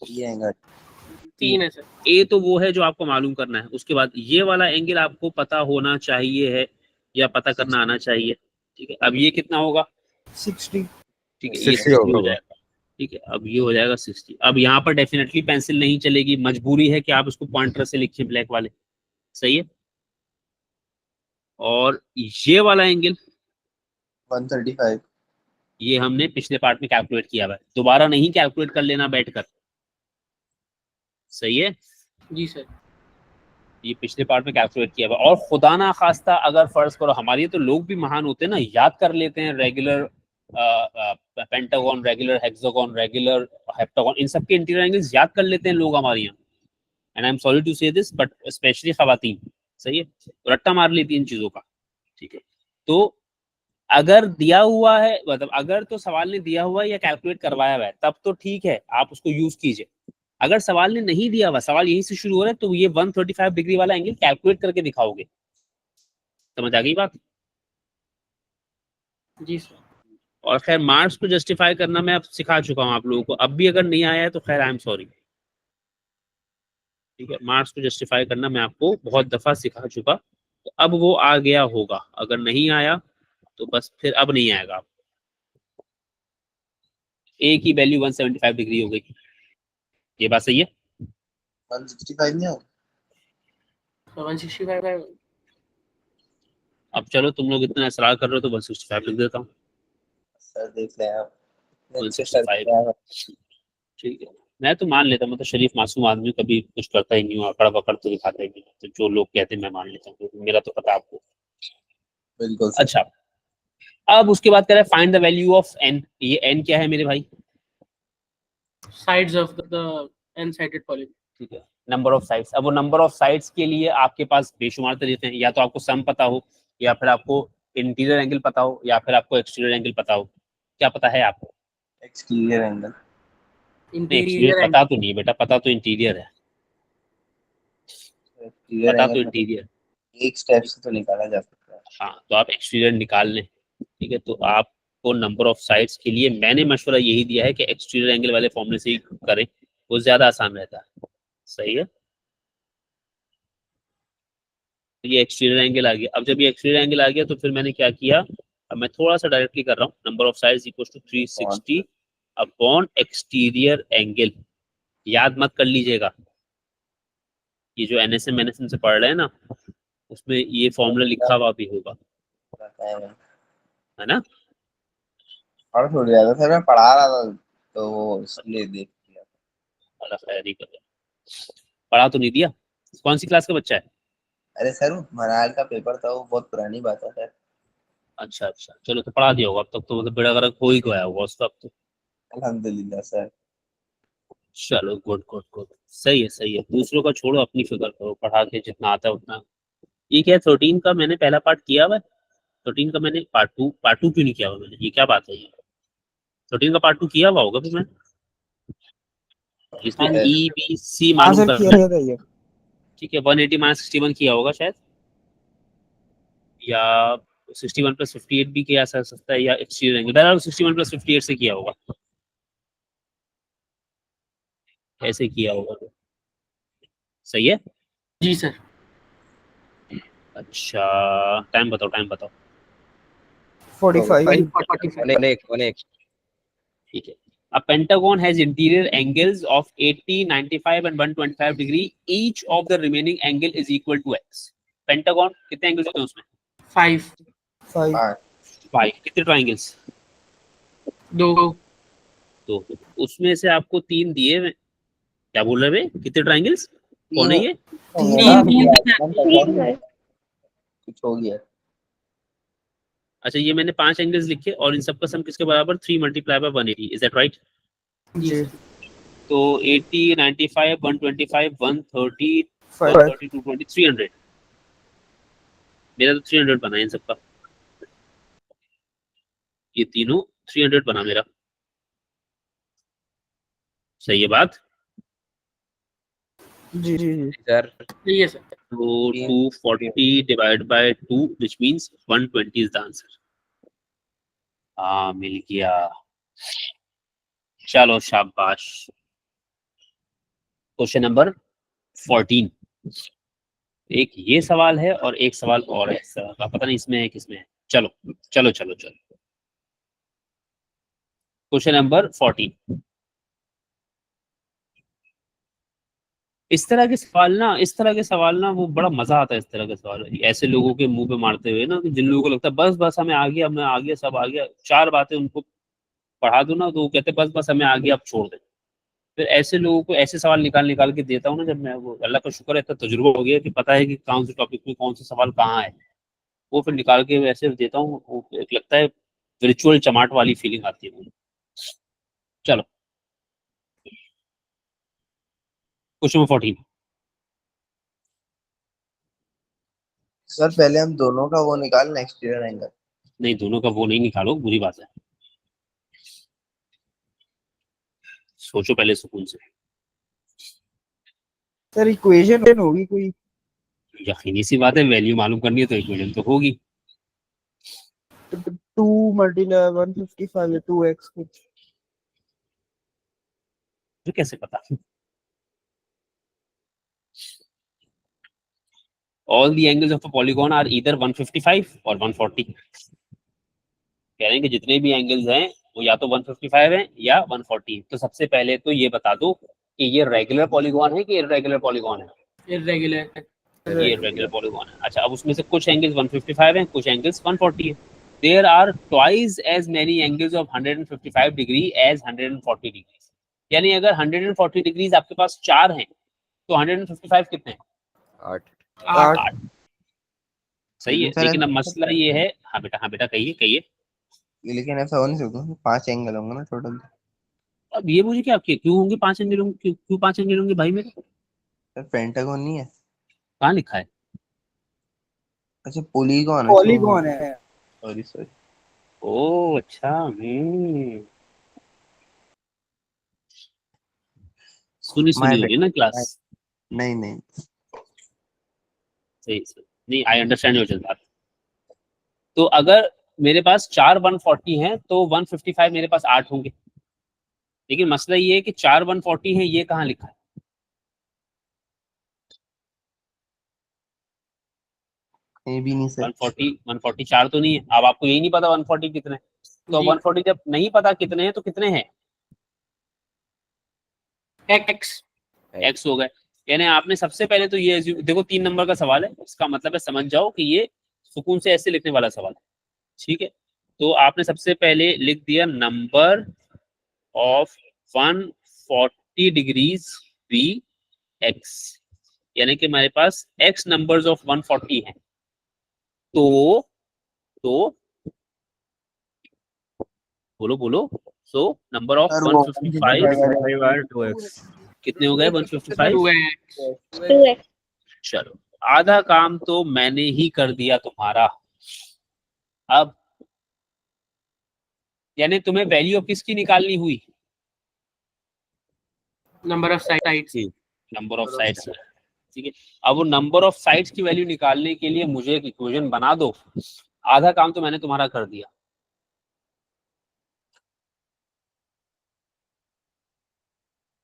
ये एंगल 3 है सर। ए तो वो है जो आपको मालूम करना है, उसके बाद ये वाला एंगल आपको पता होना चाहिए है या पता करना आना चाहिए। ठीक है, अब ये कितना होगा? 60। ठीक है, ये 60 60 हो होगा। जाएगा। ठीक है, अब ये हो जाएगा 60। अब यहाँ पर डेफिनेटली पेंसिल नहीं चलेगी, मजबूरी है कि आप इसको पॉइंटर से लिखिए ब्लैक वाले, सही है। और ये वाला एंगल 135। ये हमने पिछले पार्ट में कैलकुलेट किया हुआ है, दोबारा नहीं कैलकुलेट कर लेना बैठकर, सही है। जी सर। ये पिछले पार्ट में कैलकुलेट किया हुआ है। और खुदा ना खास्ता अगर फर्ज करो, हमारे तो लोग भी महान होते हैं ना, याद कर लेते हैं regular pentagon, regular hexagon, regular heptagon, इन सब के इंटीरियर एंगल्स याद कर लेते हैं लोग हमारे यहाँ। And I am sorry to say this, but specially खवातीन, सही है, तो रट्टा मार लेती है इन चीजों का, ठीक है। तो अगर दिया हुआ है, मतलब अगर तो सवाल ने दिया हुआ है या कैलकुलेट करवाया हुआ है, तब तो ठीक है, आप उसको यूज कीजिए। अगर सवाल ने नहीं दिया हुआ, सवाल यहीं से शुरू हो रहा है, तो ये 135 डिग्री वाला एंगल कैलकुलेट करके दिखाओगे। समझ आ गई बात? जी सर। और खैर मार्क्स को जस्टिफाई करना मैं अब सिखा चुका हूँ आप लोगों को, अब भी अगर नहीं आया है तो खैर आई एम सॉरी, ठीक है। मार्क्स को जस्टिफाई करना मैं आपको बहुत दफा सिखा चुका, तो अब वो आ गया होगा। अगर नहीं आया तो बस फिर अब नहीं आएगा। ए की वैल्यू 175 डिग्री हो गई, ये बात सही है। 165 नहीं होगा? 165 है। अब चलो तुम लोग इतना इसरार कर रहे हो तो 165 लिख देता हूँ। सर देख ले आप। 165, ठीक है। मैं तो मान लेता हूँ, मैं तो शरीफ मासूम आदमी, कभी कुछ करता ही नहीं हूँ, अकड़ बकड़ तो दिखाता ही नहीं, तो जो लोग कहते हैं मैं मान लेता हूँ, क्योंकि मेरा तो पता आपको। बिल्कुल। अच्छा, अब उसके बाद कह रहा है find the value of N. ये एन क्या है मेरे भाई? Sides of the N sided polygon. ठीक है, नंबर ऑफ साइड्स। अब वो नंबर ऑफ साइड्स के लिए आपके पास बेशुमार तरीके हैं, या तो आपको सम पता हो, या फिर आपको इंटीरियर एंगल पता हो, या फिर आपको एक्सटीरियर एंगल पता हो। क्या पता है आपको? Exterior angle. एक्सटीरियर पता तो नहीं बेटा, पता तो इंटीरियर है, एक्सटीरियर पता तो एंगल इंटीरियर। एक स्टेप से तो निकाला जा सकता है। हाँ, तो आप एक्सटीरियर निकाल लें, ठीक है। तो आपको नंबर ऑफ साइड्स के लिए मैंने मशवरा यही दिया है कि एक्सटीरियर एंगल वाले फॉर्मूले से ही करें, वो ज्यादा आसान रहता है, सही है। तो ये एक्सटीरियर एंगल आ गया। अब जब ये एक्सटीरियर एंगल आ गया तो फिर मैंने क्या किया, अब मैं थोड़ा सा डायरेक्टली कर रहा हूँ, number of sides equal to 360 upon exterior angle. याद मत कर लीजिएगा, ये जो एनएसएम से पढ़ रहे हैं ना, उसमें ये फॉर्मूला लिखा हुआ भी होगा, है ना। और थोड़ी ज्यादा सर मैं पढ़ा रहा था तो वो इसलिए देख लिया। अल्लाह खैर ही करे। पढ़ा तो नहीं दिया? कौन सी क्लास का बच्चा है? अरे सर वो मनाल का पेपर था, वो बहुत पुरानी बात है सर। अच्छा अच्छा, चलो तो पढ़ा दिया होगा अब तक तो, मतलब बेड़ा गर्क हो ही गया होगा उसका अब तो। अल्हम्दुलिल्लाह सर। चलो गुड गुड गुड, सही है सही है। दूसरों का छोड़ो, अपनी फिक्र करो, पढ़ा के जितना आता है उतना। ये क्या है, 13 का मैंने पहला पार्ट किया हुआ है, 13 का मैंने पार्ट टू क्यों नहीं किया हुआ मैंने, ये क्या बात है? ये 13 का पार्ट 2 किया हुआ होगा फिर मैं, इसमें हाँ, ई बी सी मालूम कर, ठीक है। 180 माइनस 61 किया होगा शायद, या 61 प्लस 58 भी किया जा सकता है, या एक्सटीरियर एंगल बहरहाल 61 प्लस 58 से किया होगा, ऐसे किया होगा तो सही है। जी सर। अच्छा, टाइम बताओ, टाइम बताओ। 1 ठीक है। A pentagon has interior angles of 80, 95 and 125 degree. Each of the remaining angle is equal to x. Pentagon कितने एंगल्स होते हैं उसमें? 5 5। कितने ट्राइंगल्स? 2 तो उसमें से आपको 3 दिए हुए, क्या बोल रहे हैं? कितने ट्राइंगल्स? कौन है ये? 3 कुछ हो गया। अच्छा, ये मैंने 5 एंगल्स लिखे और इन सबका सम किसके बराबर? 3 multiply by 180। Is that right? जी। तो 80, 95, 125, 130, 130, 220, 300। मेरा तो 300 बना है इन सबका, ये तीनों 300 बना मेरा, सही है बात? जी सर। सही है सर। तो 240 divide by 2 which means 120 is the answer. हाँ, मिल गया, चलो शाबाश। क्वेश्चन नंबर 14, एक ये सवाल है और एक सवाल और है, पता नहीं इसमें है किसमें है। चलो चलो चलो चलो, क्वेश्चन नंबर 14। इस तरह के सवाल ना वो बड़ा मजा आता है। इस तरह के सवाल ऐसे लोगों के मुंह पे मारते हुए ना, कि जिन लोगों को लगता है बस बस हमें आ गया, हमें आ गया, सब आ गया, 4 बातें उनको पढ़ा दो ना तो वो कहते बस बस हमें आ गया, अब छोड़ दे। फिर ऐसे लोगों को ऐसे सवाल निकाल निकाल के देता हूँ ना, जब मैं, वो अल्लाह का शुक्र है इतना तजुर्बा हो गया कि पता है कि कौन से टॉपिक में कौन सा सवाल कहाँ है, वो फिर निकाल के वैसे देता हूँ, वो एक लगता है रिचुअल चमाट वाली फीलिंग आती है मुझे। चलो क्वेश्चन नंबर 14। सर पहले हम दोनों का वो निकाल एक्सटीरियर एंगल। नहीं, दोनों का वो नहीं निकालो, बुरी बात है, सोचो पहले सुकून से। सर इक्वेशन होगी कोई? यकीनी सी बात है, वैल्यू मालूम करनी है तो इक्वेशन तो होगी। 2 मल्टीप्लाई 155 2x कुछ। तो कैसे पता? All the angles of a polygon are either 155 और 140। कह रहे हैं कि जितने भी एंगल्स हैं वो या तो 155 है या 140 है। तो सबसे पहले तो ये बता दो कि ये रेगुलर पॉलीगॉन है कि इररेगुलर पॉलीगॉन है? इर्रेगुलर। ये रेगुलर पॉलीगॉन है। अच्छा, अब उसमें से कुछ एंगल्स 155 हैं, कुछ एंगल्स 140 है। There are twice as many angles of 155 degree as 140 degree. यानी अगर 140 डिग्रीज आपके पास 4 हैं तो 155 कितने हैं? 8। 8। सही है, लेकिन सर लेकिन अब ऐसा- मसला ये है। हाँ बेटा कहिए कहिए। लेकिन ऐसा हो नहीं सकता, 5 एंगल होंगे ना टोटल। अब ये मुझे क्या, क्यों होंगे 5 एंगल होंगे, क्यों 5 एंगल होंगे भाई मेरे? सर पेंटागन नहीं है? कहाँ लिखा है? अच्छा पॉलीगॉन है। पॉलीगॉन है। Sorry sorry. ओ अच्छा। सुनी माय होगी ना क्लास। नहीं नहीं। सही सही, नहीं आई अंडरस्टैंड योर बात। तो अगर मेरे पास 4 140 हैं तो 155 मेरे पास 8 होंगे। लेकिन मसला ये है कि 4 140 है, ये कहाँ लिखा है? ये भी नहीं सर। 140 4 तो नहीं है। अब आपको यही नहीं पता 140 कितने हैं, तो जी। 140 जब नहीं पता कितने हैं तो कितने हैं? एक्स। एक्स हो गए। यानी आपने सबसे पहले तो ये देखो 3 नंबर का सवाल है, इसका मतलब है समझ जाओ कि ये सुकून से ऐसे लिखने वाला सवाल है। ठीक है, तो आपने सबसे पहले लिख दिया number of 140 degrees be x, यानी कि हमारे पास एक्स नंबर्स ऑफ 140 हैं। तो बोलो बोलो। सो नंबर ऑफ सर वो 155 कितने हो गए? 155। 2x। 2x। चलो, आधा काम तो मैंने ही कर दिया तुम्हारा। अब यानी तुम्हें वैल्यू ऑफ किसकी निकालनी हुई? Number of sides. Number of sides. ठीक है, अब वो नंबर ऑफ साइड्स की वैल्यू निकालने के लिए मुझे एक इक्वेशन बना दो। आधा काम तो मैंने तुम्हारा कर दिया।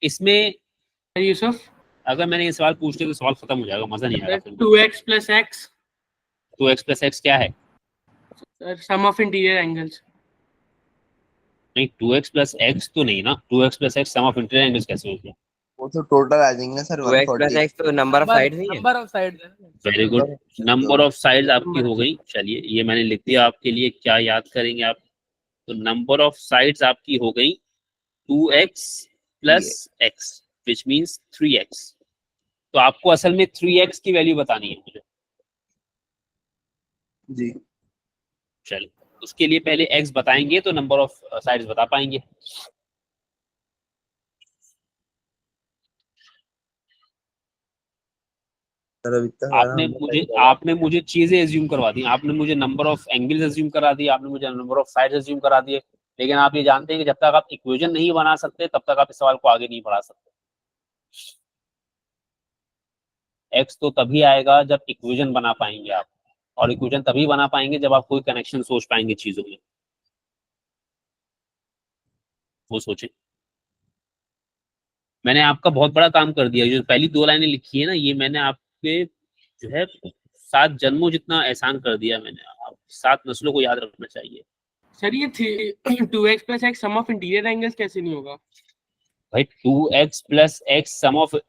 इसमें यूसुफ, अगर मैंने ये सवाल पूछ लिया तो सवाल खत्म हो जाएगा, मजा नहीं आएगा। 2x plus x। 2x plus x क्या है? Sum of interior angles. नहीं, 2x प्लस एक्स तो नहीं ना। 2x plus x sum of interior angles कैसे हो गया? वो तो टोटल आ जाएंगे सर 2x plus 140। x तो नंबर ऑफ साइड नहीं है? Number of sides. Very good, number of sides आपकी हो गई। चलिए ये मैंने लिख दिया आपके लिए, क्या याद करेंगे आप? तो नंबर ऑफ साइड्स आपकी हो गई 2x plus x which means 3x। तो आपको असल में 3x की वैल्यू बतानी है मुझे। जी चलिए, उसके लिए पहले x बताएंगे तो नंबर ऑफ साइड्स बता पाएंगे। सर अभी तक आपने मुझे चीजें एज्यूम करवा दी। आपने मुझे नंबर ऑफ एंगल्स एज्यूम करा दिए, आपने मुझे नंबर ऑफ साइड्स एज्यूम करा दिए। लेकिन आप ये जानते हैं कि जब तक आप इक्वेशन नहीं बना सकते तब तक आप इस सवाल को आगे नहीं बढ़ा सकते। एक्स तो तभी आएगा जब इक्वेशन बना पाएंगे आप, और इक्वेशन तभी बना पाएंगे जब आप कोई कनेक्शन सोच पाएंगे चीजों में। वो सोचे। मैंने आपका बहुत बड़ा काम कर दिया। जो पहली 2 लाइनें लिखी है ना, ये मैंने आपके जो है 7 जन्मों जितना एहसान कर दिया मैंने। आप 7 नस्लों को याद रखना चाहिए। सर ये 2x plus x sum of interior angles कैसे नहीं होगा? भाई 2x plus x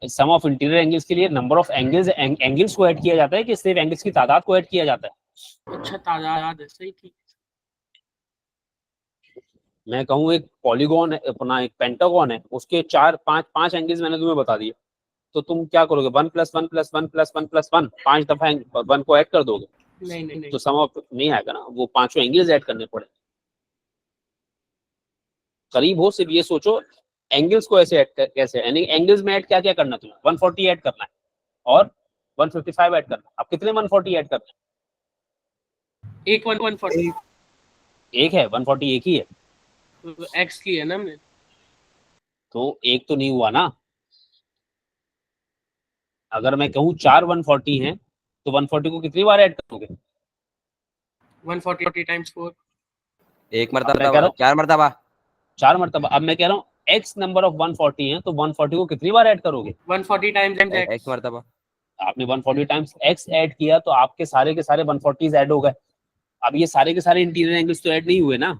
sum of interior angles के लिए नंबर ऑफ एंगल्स को ऐड किया जाता है कि सिर्फ एंगल्स की तादाद को ऐड किया जाता है? अच्छा तादाद है, सही, ठीक। मैं कहूँ एक पॉलीगॉन है अपना, एक पेंटागॉन है, उसके 4 5 एंगल्स मैंने तुम्हें बता दिए, तो तुम क्या करोगे? 1 + 1 + 1 + 1 + 1 5 दफा 1 को ऐड कर दोगे? नहीं नहीं नहीं, तो सम ऑफ नहीं आएगा ना, वो पांचों एंगल्स ऐड करने पड़े। करीब हो, सिर्फ ये सोचो एंगल्स को ऐसे ऐड कैसे, यानी एंगल्स में ऐड क्या क्या करना तुम्हें? 140 ऐड करना है और 155 ऐड करना है। अब कितने 140 ऐड करना है? एक 140 एक है 140, एक ही है, एक्स की है ना हमने। तो एक तो नहीं हुआ ना। अगर मैं कहूँ 4 140 हैं तो 140 को कितनी बार ऐड करोगे? 140 टाइम्स 4। एक मैं कह मरतबा, रहा हूँ 4 मरतबा। 4 मरतबा। अब मैं कह रहा हूँ x नंबर ऑफ 140 है तो 140 को कितनी बार ऐड करोगे? 140 टाइम्स एक एक्स। मरतबा। आपने 140 टाइम्स x ऐड किया तो आपके सारे के सारे 140 ऐड हो गए। अब ये सारे के सारे इंटीरियर एंगल्स तो ऐड नहीं हुए ना।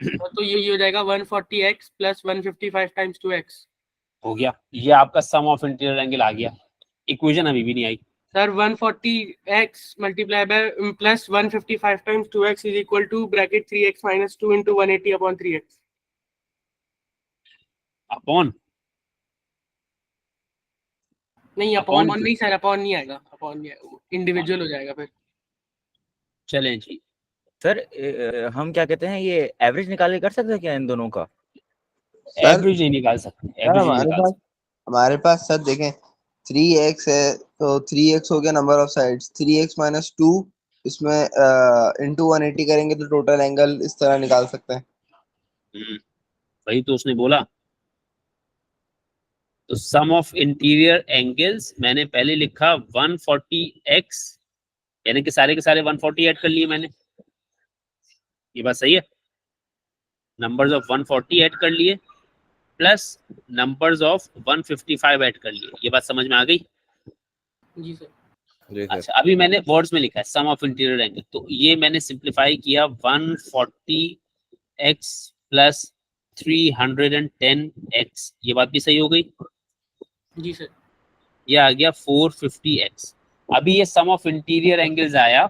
तो ये हो जाएगा 140x + 155 टाइम्स 2x। हो गया, ये आपका सम ऑफ इंटीरियर एंगल आ गया। इक्वेशन अभी भी नहीं आई sir 140x + 155 times 2x = bracket 3x - 2 × 180/3x। Upon. नहीं अपॉन अपॉन नहीं सर, अपॉन नहीं आएगा, अपॉन नहीं आएगा, इंडिविजुअल हो जाएगा फिर। चलें जी। सर हम क्या कहते हैं, ये एवरेज निकाल के कर सकते हैं क्या इन दोनों का? सर एवरेज नहीं निकाल सकते, सर एवरेज नहीं निकाल सकते। हमारे पास सर देखें 3x है तो 3x हो गया नंबर ऑफ साइड्स, 3x - 2 इसमें इंटू 180 करेंगे तो टोटल एंगल इस तरह निकाल सकते हैं। वही तो उसने बोला। तो सम ऑफ इंटीरियर एंगल्स मैंने पहले लिखा 140x, यानी कि सारे के सारे 140 ऐड कर लिए मैंने। ये बात सही है? नंबर्स ऑफ 140 ऐड कर लिए प्लस नंबर्स ऑफ 155 ऐड कर लिए। ये बात समझ में आ गई? जी सर। जी सर। अच्छा, अभी मैंने वर्ड्स में लिखा है सम ऑफ इंटीरियर एंगल, तो ये मैंने सिंप्लीफाई किया 140x + 310x। ये बात भी सही हो गई? जी सर। ये आ गया 450x। अभी ये सम ऑफ इंटीरियर एंगल्स आया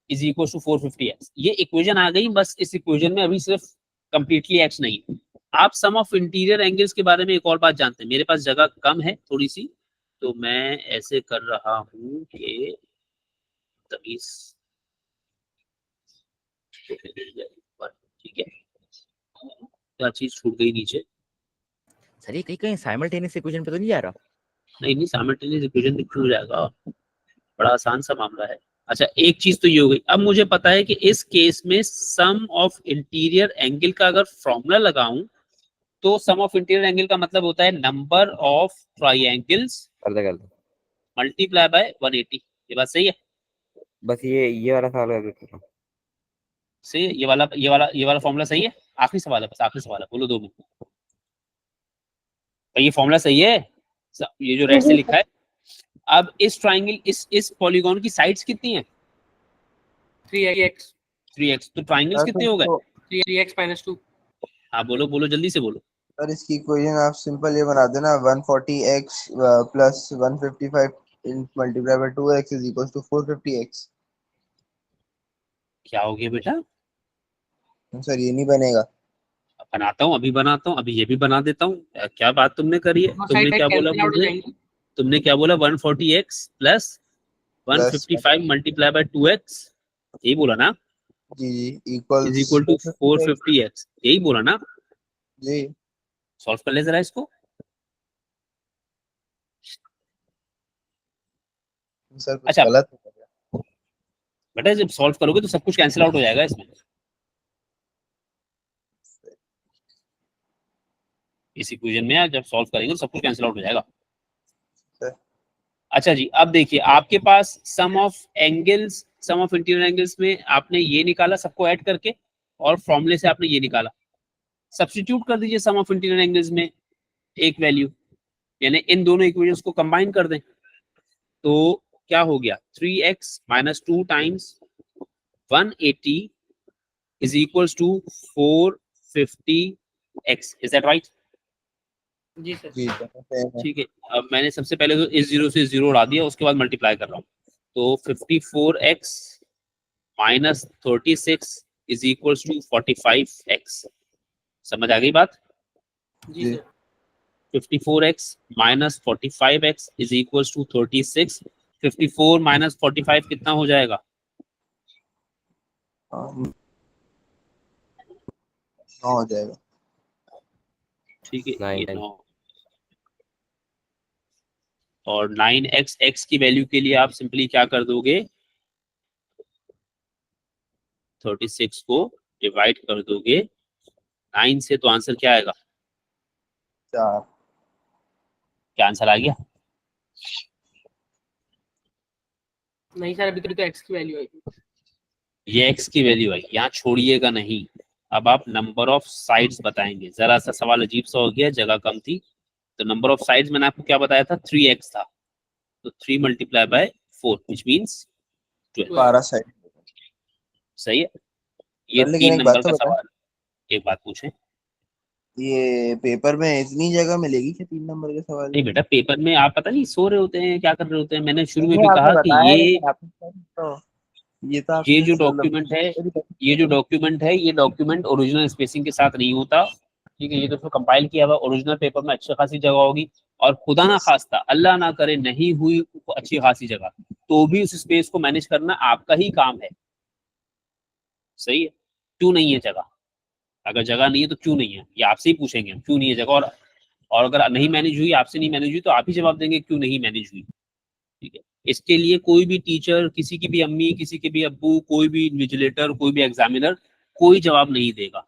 इज इक्वल टू 450x। ये इक्वेशन आ गई। बस इस इक्वेशन में अभी सिर्फ कंप्लीटली x नहीं है। आप सम ऑफ इंटीरियर एंगल्स के बारे में एक और बात जानते हैं। मेरे पास जगह कम है थोड़ी सी, तो मैं ऐसे कर रहा हूं कि तमीज, ठीक है, क्या चीज छूट गई नीचे? सर ये कहीं कहीं साइमल्टेनियस इक्वेशन पे तो नहीं जा रहा? नहीं, साइमल्टेनियस इक्वेशन हो जाएगा, बड़ा आसान सा मामला है। अच्छा, एक चीज तो ये हो गई। अब मुझे पता है कि इस केस में सम ऑफ इंटीरियर एंगल का अगर फॉर्मूला लगाऊं तो सम ऑफ इंटीरियर एंगल का मतलब होता है नंबर ऑफ ट्राइएंगल्स कर दे मल्टीप्लाई बाय 180। ये बात सही है? बस ये वाला सवाल कर देता हूँ। सही है? ये वाला फॉर्मूला सही है? आखिरी सवाल है, बस आखिरी सवाल है, बोलो 2 मिनट। भाई ये फॉर्मूला सही है? ये जो रेड से लिखा है। अब इस ट्राइंगल, इस पॉलीगॉन की साइड्स कितनी है? 3x। 3x। तो ट्राइंगल्स कितने हो गए? 3x - 2। हाँ बोलो बोलो, जल्दी से बोलो। सर इसकी इक्वेशन आप सिंपल ये बना देना 140x + 155 multiply by 2x = 450x। क्या हो गया बेटा? सर ये नहीं बनेगा। बनाता हूँ, अभी बनाता हूँ, अभी ये भी बना देता हूँ। क्या बात तुमने करी है? तुमने क्या बोला मुझे? तुमने क्या बोला? 140x + 155 मल्टीप्लाई बाय 2x, यही बोला ना? जी इज इक्वल टू 450x, यही बोला ना? जी सॉल्व कर ले जरा इसको। सर कुछ अच्छा गलत हो गया। बेटा, जब सॉल्व करोगे तो सब कुछ कैंसिल आउट हो जाएगा इसमें। इस इक्वेशन में जब सॉल्व करेंगे तो सब कुछ कैंसिल आउट हो जाएगा। अच्छा जी, अब देखिए आपके पास sum of angles, sum of interior angles में आपने ये निकाला सबको ऐड करके, और फॉर्मूले से आपने ये निकाला। सब्स्टिट्यूट कर दीजिए सम ऑफ इंटीरियर एंगल्स में एक वैल्यू, यानी इन दोनों इक्वेशंस को कंबाइन कर दें। तो क्या हो गया? 3x - 2 times 180 is equals to 450x। Is that right? जी सर। जी दोनों सेम है। ठीक है, अब मैंने सबसे पहले तो इस जीरो से जीरो उड़ा दिया, उसके बाद मल्टीप्लाई कर रहा हूँ। तो 54x minus 36 is equal to 45x। समझ आ गई बात? जी जी। Sir. 54x minus 45x is equal to 36। 54 minus 45 कितना हो जाएगा? हाँ, 9 हो जाएगा। ठीक है, ये 9 9 और 9x x की वैल्यू के लिए आप सिंपली क्या कर दोगे, 36 को डिवाइड कर दोगे 9 से, तो आंसर क्या आएगा? 4। क्या आंसर आ गया? नहीं सर, अभी तो एक्स की वैल्यू आएगी। ये x की वैल्यू है, यहाँ छोड़िएगा नहीं। अब आप नंबर ऑफ साइड्स बताएंगे। जरा सा सवाल अजीब सा हो गया, जगह कम थी। तो नंबर ऑफ साइड्स मैंने आपको क्या बताया था? 3x था। तो 3 multiply bye 4 which means 12। 12 side. सही है, ये लेकिन 3 एक बात नंबर तो का बता, सवाल। एक बात पूछें। ये पेपर में इतनी जगह मिलेगी कि 3 नंबर के सवाल नहीं में? बेटा, पेपर में आप पता नहीं सो रहे होते हैं, क्या कर रहे होते हैं। मैंने शुरू में नहीं भी आपने कहा कि बताया, लेकिन आपने तो ये तो ये आपने जो मतलब डॉक्यूमेंट है, ये डॉक्यूमेंट ओरिजिनल स्पेसिंग के साथ नहीं होता। ठीक है, ये तो कंपाइल किया हुआ ओरिजिनल पेपर में अच्छी खासी जगह होगी, और खुदा ना खास्ता अल्लाह ना करे नहीं हुई अच्छी खासी जगह, तो भी उस स्पेस को मैनेज करना आपका ही काम है। सही है, क्यों नहीं है जगह? अगर जगह नहीं है तो क्यों नहीं है, ये आपसे ही पूछेंगे हम, क्यों नहीं है जगह। और अगर नहीं मैनेज हुई, आपसे नहीं मैनेज हुई, तो आप ही जवाब देंगे क्यों नहीं मैनेज हुई। ठीक है, इसके लिए कोई भी टीचर, किसी की भी अम्मी, किसी के भी अब्बू, कोई भी इन्विजिलेटर, कोई भी एग्जामिनर कोई जवाब नहीं देगा।